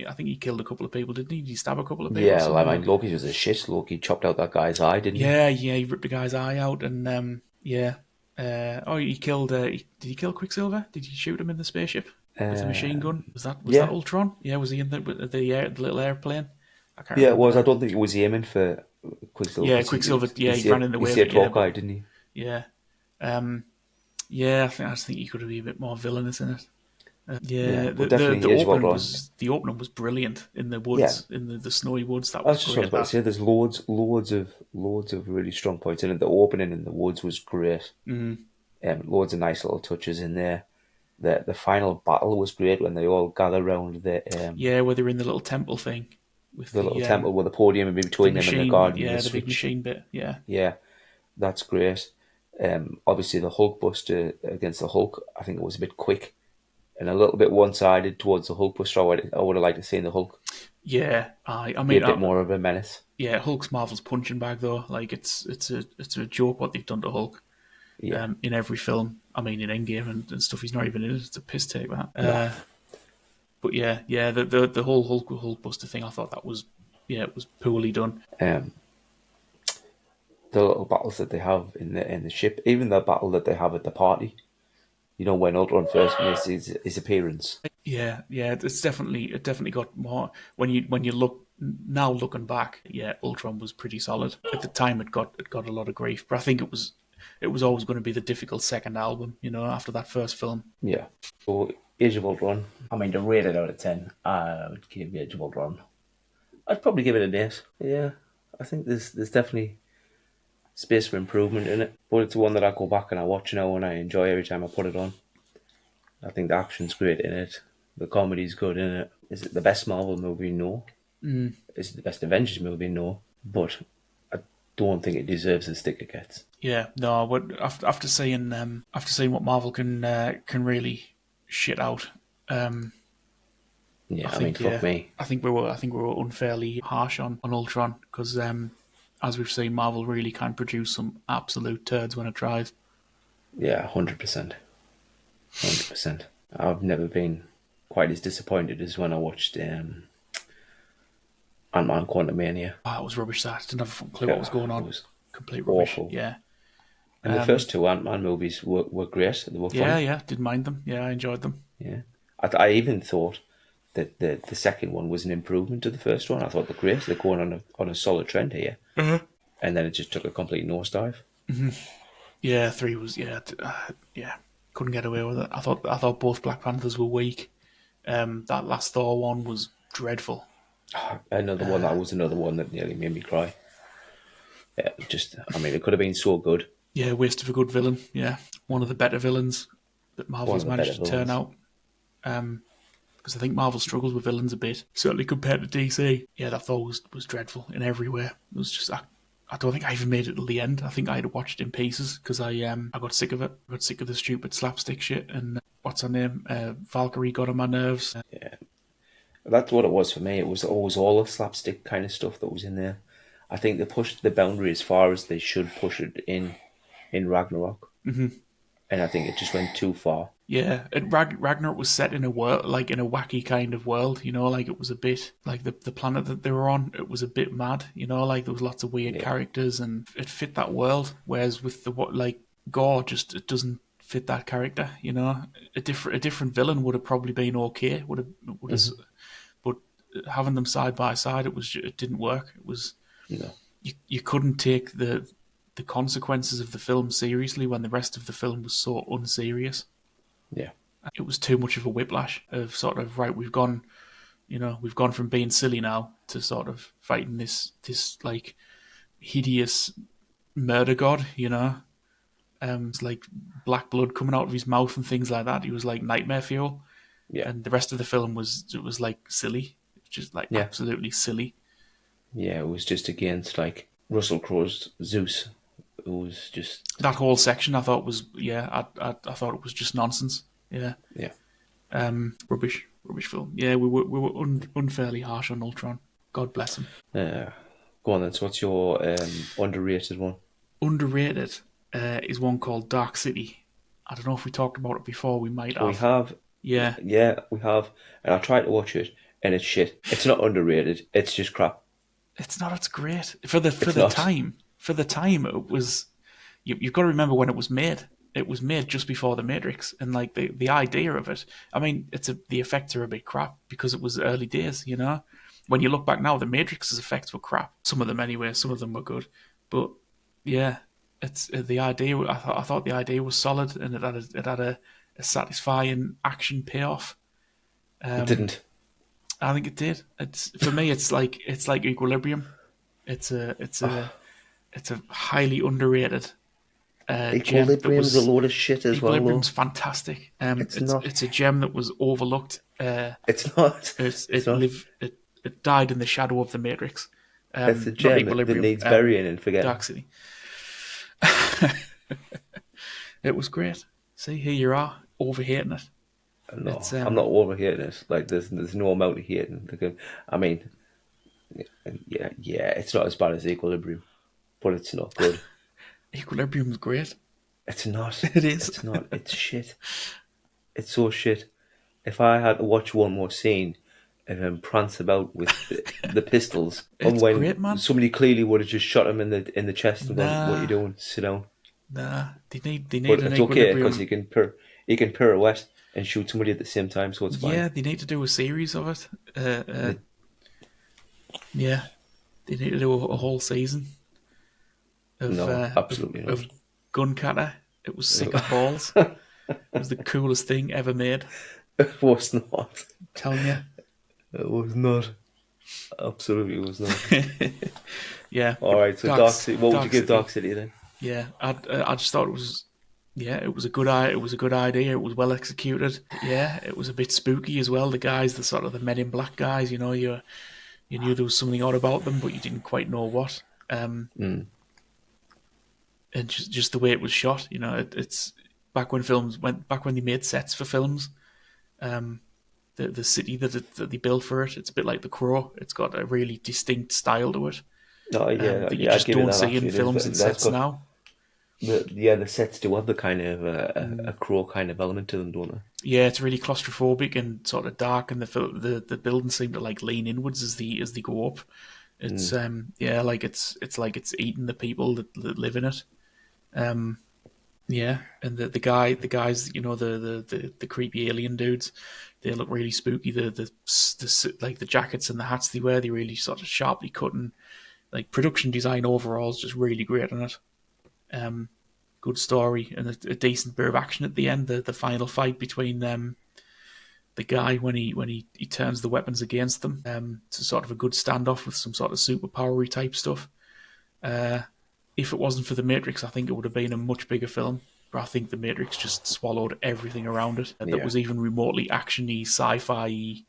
I think he killed a couple of people, didn't he? Did he stab a couple of people or Yeah, like, something? I mean, Loki was a shit. Loki chopped out that guy's eye, didn't he? Yeah, he ripped the guy's eye out, and he killed. Did he kill Quicksilver? Did he shoot him in the spaceship with the machine gun? Was that Yeah, Ultron? Yeah, was he in the little airplane? I can't yeah, it remember was. I now. don't think he was aiming for Quicksilver Yeah, because Quicksilver. Yeah, he he ran in the he way of it. saved Yeah, but Hawkeye, didn't he? yeah, um, yeah. I just think he could have been a bit more villainous in it. Yeah, Yeah, but definitely Age of Ultron. the opening was brilliant in the Yeah, woods, in the snowy woods. That I was was just what I was great. about to That say. There's loads of really strong points in it. The opening in the woods was great. Loads of nice little touches in there. The final battle was great when they all gather around yeah, where they're in the little temple thing with the little temple with a podium in the between them and the machine. garden and the Yeah, the big switch. machine bit. Yeah, Yeah, that's great. Obviously the Hulk buster against the Hulk, I think it was a bit quick and a little bit one sided towards the Hulk buster. I would have liked to see the Hulk yeah. I be a mean, bit more of a menace. yeah. Hulk's Marvel's punching bag though. Like it's a joke what they've done to Hulk. Yeah, In every film. I mean, in Endgame and stuff, he's not even in it. It's a piss take that. no. But yeah, the whole Hulk Buster thing, I thought that was it was poorly done. Um, the little battles that they have in the ship, even the battle that they have at the party. You know when Ultron first makes his appearance. Yeah, it definitely got more when you look now looking back. Yeah, Ultron was pretty solid at the time. It got a lot of grief, but I think it was always going to be the difficult second album. After that first film. Yeah. So Age of Ultron. I mean, to rate it out of 10, I would give Age of Ultron. I'd probably give it an 8. Yeah, I think there's definitely space for improvement in it, but it's one that I go back and I watch now and I enjoy every time I put it on. I think the action's great in it. The comedy's good in it. Is it the best Marvel movie? No. Is it the best Avengers movie? No. But I don't think it deserves the stick it gets. Yeah, no, but after seeing what Marvel can really shit out, I Yeah, I mean, think fuck me. I think we were unfairly harsh on Ultron because as we've seen, Marvel really can produce some absolute turds when it tries. Yeah, 100%. 100%. I've never been quite as disappointed as when I watched Ant-Man Quantumania. Oh, it was rubbish. That didn't have a fucking clue what was Yeah, going it on. was Complete rubbish. awful. Yeah, And the first two Ant-Man movies were great. They were fun. yeah. Didn't mind them. Yeah, I enjoyed them. Yeah. I even thought that the second one was an improvement to the first one. I thought they're great. They're going on a solid trend here. And then it just took a complete nosedive. Yeah, three was yeah. Couldn't get away with it. I thought both Black Panthers were weak. That last Thor one was dreadful. Another one that nearly made me cry. Yeah, I mean, it could have been so good. Yeah, waste of a good villain. Yeah, one of the better villains that One Marvel's of the better managed to turn villains. out. Because I think Marvel struggles with villains a bit, certainly compared to DC. Yeah, that Thor was dreadful in every way. It was just I don't think I even made it till the end. I think I had watched it in pieces because I got sick of it. I got sick of the stupid slapstick shit and what's her name? Valkyrie got on my nerves. Yeah, that's what it was for me. It was always all the slapstick kind of stuff that was in there. I think they pushed the boundary as far as they should push it in Ragnarok, and I think it just went too far. Yeah, Ragnarok was set in a world like in a wacky kind of world, like it was a bit like the planet that they were on. It was a bit mad, like there was lots of weird Yeah, characters and it fit that world. Whereas with the what like Gore, just it doesn't fit that character. A different villain would have probably been okay. But having them side by side, it didn't work. It was no. you couldn't take the consequences of the film seriously when the rest of the film was so unserious. Yeah. It was too much of a whiplash of sort of, right, we've gone from being silly now to sort of fighting this like hideous murder god, it's like black blood coming out of his mouth and things like that. He was like nightmare fuel, Yeah. and the rest of the film was like silly, just like Yeah. absolutely silly. Yeah, it was just against like Russell Crowe's Zeus. It was just That whole section I thought was I thought it was just nonsense. Yeah, yeah. rubbish film. Yeah, we were unfairly harsh on Ultron. God bless him. Go on then. So what's your underrated one? Underrated is one called Dark City. I don't know if we talked about it before. We might We have. have, Yeah, yeah, we have, and I tried to watch it, and it's shit. It's not underrated. It's just crap. it's not. It's great for the It's not. time. For the time, it was. You've got to remember when it was made. It was made just before the Matrix, and like the idea of it. I mean, the effects are a bit crap because it was early days. When you look back now, the Matrix's effects were crap. Some of them anyway. Some of them were good, but yeah, it's the idea. I thought the idea was solid, and it had a satisfying action payoff. It didn't. I think it did. It's for me. It's like Equilibrium. It's a highly underrated gem that Equilibrium's a was. load of shit as well, though. Equilibrium's fantastic. It's It's not. it's a gem that was overlooked. It's not. It's not. It died in the shadow of the Matrix. It's a Not gem that Equilibrium. needs burying and forgetting. Dark City. It was great. See, here you are overhating it. No, It's I'm not overhating it. Like there's no amount of hating. I mean, yeah, it's not as bad as Equilibrium, but it's not good. Equilibrium's great. It's not. It is. It's not. It's shit. It's so shit. If I had to watch one more scene of him prance about with the pistols, and It's great, when man. somebody clearly would have just shot him in the chest and gone, "What are you Nah, doing? Sit down." nah. They need But an it's okay because Equilibrium. he can pirouette and shoot somebody at the same time, so it's fine. Yeah, they need to do a series of it. The- Yeah, they need to do a whole season of no, uh, of, absolutely not. of Gun Kata. It was sick as balls. It was the coolest thing ever made. It was not. I'm telling you. It was not. Absolutely was not. Yeah, All but right, so Dark City. What would you give City. Dark City then? Yeah, I just thought it was. Yeah, it was a good idea. It was a good idea. It was well executed. Yeah, it was a bit spooky as well. The guys, the sort of the Men in Black guys. You knew there was something odd about them, but you didn't quite know what. Mm. And just the way it was shot. It's back when they made sets for films. The city that they built for it, it's a bit like The Crow. It's got a really distinct style to it Oh yeah, that you yeah. I'd just give you don't that. see in Actually, films and that's sets got now. the sets do have the kind of a Crow kind of element to them, don't they? Yeah, it's really claustrophobic and sort of dark, and the buildings seem to like lean inwards as they go up. It's like it's eating the people that live in it. Yeah, and the guys, the creepy alien dudes, they look really spooky. Like the jackets and the hats they wear, they really sort of sharply cut, and like production design overall is just really great on it. Good story and a decent bit of action at the end. The final fight between the guy when he turns the weapons against them. It's sort of a good standoff with some sort of superpowery type stuff. If it wasn't for the Matrix, I think it would have been a much bigger film. But I think the Matrix just swallowed everything around it that Yeah. was even remotely actiony, sci-fi,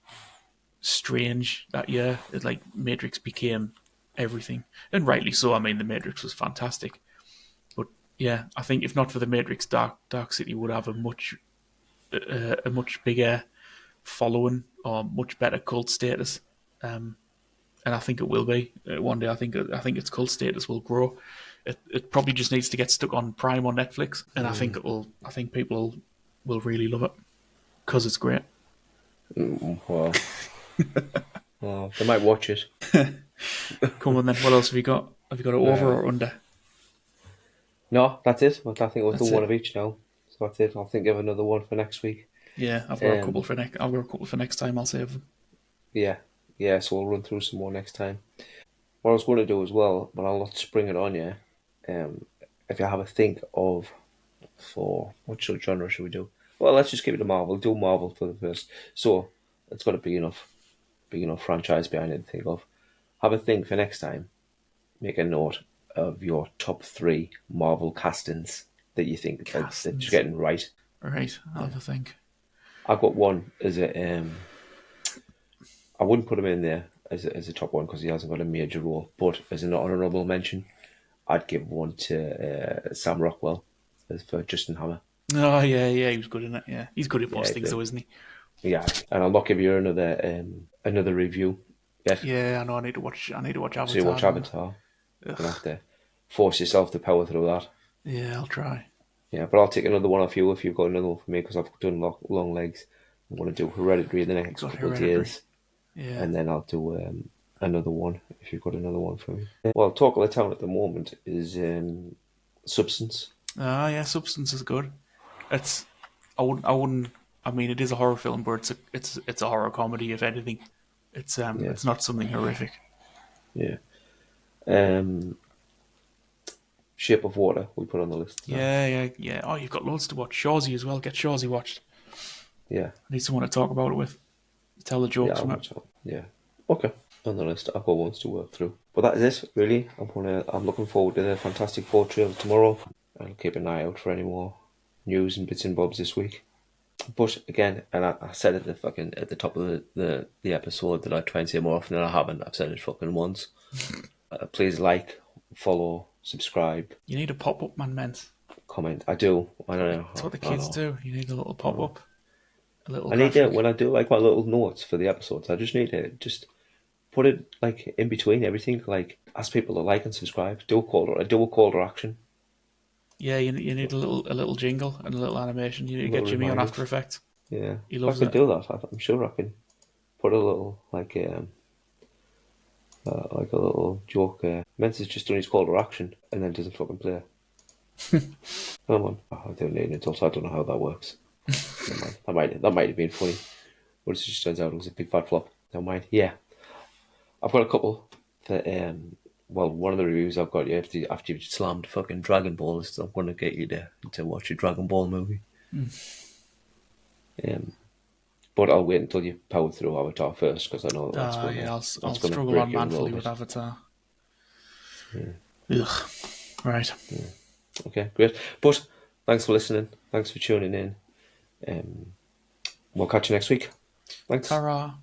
strange that year. Like Matrix became everything, and rightly so. I mean, the Matrix was fantastic, but yeah, I think if not for the Matrix, Dark City would have a much bigger following or much better cult status. And I think it will be one day. I think its cult status will grow. It probably just needs to get stuck on Prime or Netflix, and I think it will. I think people will really love it because it's great. Well, well, they might watch it. Come on then. What else have you got? Have you got it over or under? No, that's it. Well, I think we'll do That's one it. of each now. So that's it. I'll think of another one for next week. Yeah, I've got a couple Um, for next. I've got a couple for next time. I'll save them. yeah, yeah. So we'll run through some more next time. what I was going to do as well, but I'll not spring it on you. If you have a think of for what genre should we do? Well, let's just keep it to Marvel. Do Marvel for the first. So it's got a big enough franchise behind it to think of. Have a think for next time. Make a note of your top 3 Marvel castings that you think that you're Castings. getting right. Right, I'll have a think. I've got one as a. I wouldn't put him in there as a top one because he hasn't got a major role. But as an honourable mention, I'd give one to Sam Rockwell as for Justin Hammer. Oh yeah, he was good in it. Yeah, he's good at most Yeah, things, though, isn't he? yeah. And I'll not give you another review yet. Yeah, I know. I need to watch. So you Avatar. watch Avatar. You're gonna have to force yourself to power through that. Yeah, I'll try. Yeah, but I'll take another one off you if you've got another one for me because I've done long legs. I'm going to do Hereditary in the next Got couple of Hereditary. days, Yeah. and then I'll do another one if you've got another one for me. Well, talk of the town at the moment is Substance. Ah, yeah. Substance is good. It's. I wouldn't. I wouldn't. I mean, it is a horror film, but it's a horror comedy. If anything, it's Yeah, it's not something horrific. yeah. Um, Shape of Water we put on the list. Now. Yeah. Oh, you've got loads to watch. Shawsey as well. Get Shawsey watched. Yeah, I need someone to talk about it with. Tell the jokes yeah, from I'll it. watch that. Yeah, okay. On the list, I've got ones to work through. But that is it, really. I'm looking forward to the Fantastic Four trailer tomorrow. I'll keep an eye out for any more news and bits and bobs this week. But again, and I said it at the top of the episode that I try and say more often than I haven't. I've said it fucking once. Please like, follow, subscribe, You need a pop up, man. comment. I do. I don't know. That's what the I kids know. do. You need a little pop up, a little I need to, graphic. when I do like my little notes for the episodes, I just need to just put it like in between everything. Like ask people to like and subscribe. Do a call to action. Yeah, you need a little jingle and a little animation. You need to get Little Jimmy on After reminders. Effects. Yeah, He if I loves could it. do that, I'm sure I can put a little like a little joke. Mensa's just done his call to action and then doesn't fucking play. Come on, I don't need it also. I don't know how that works. Never mind. That might have been funny, but it just turns out it was a big fat flop. Never mind. Yeah, I've got a couple that well, one of the reviews I've got after you've slammed fucking Dragon Ball is I'm going to get you to watch a Dragon Ball movie. But I'll wait until you power through Avatar first because I know I'll that's going to struggle break on you a little manfully bit. with Avatar. Ugh. Right. Okay, great. But thanks for listening. Thanks for tuning in. We'll catch you next week. Thanks. Ta-ra.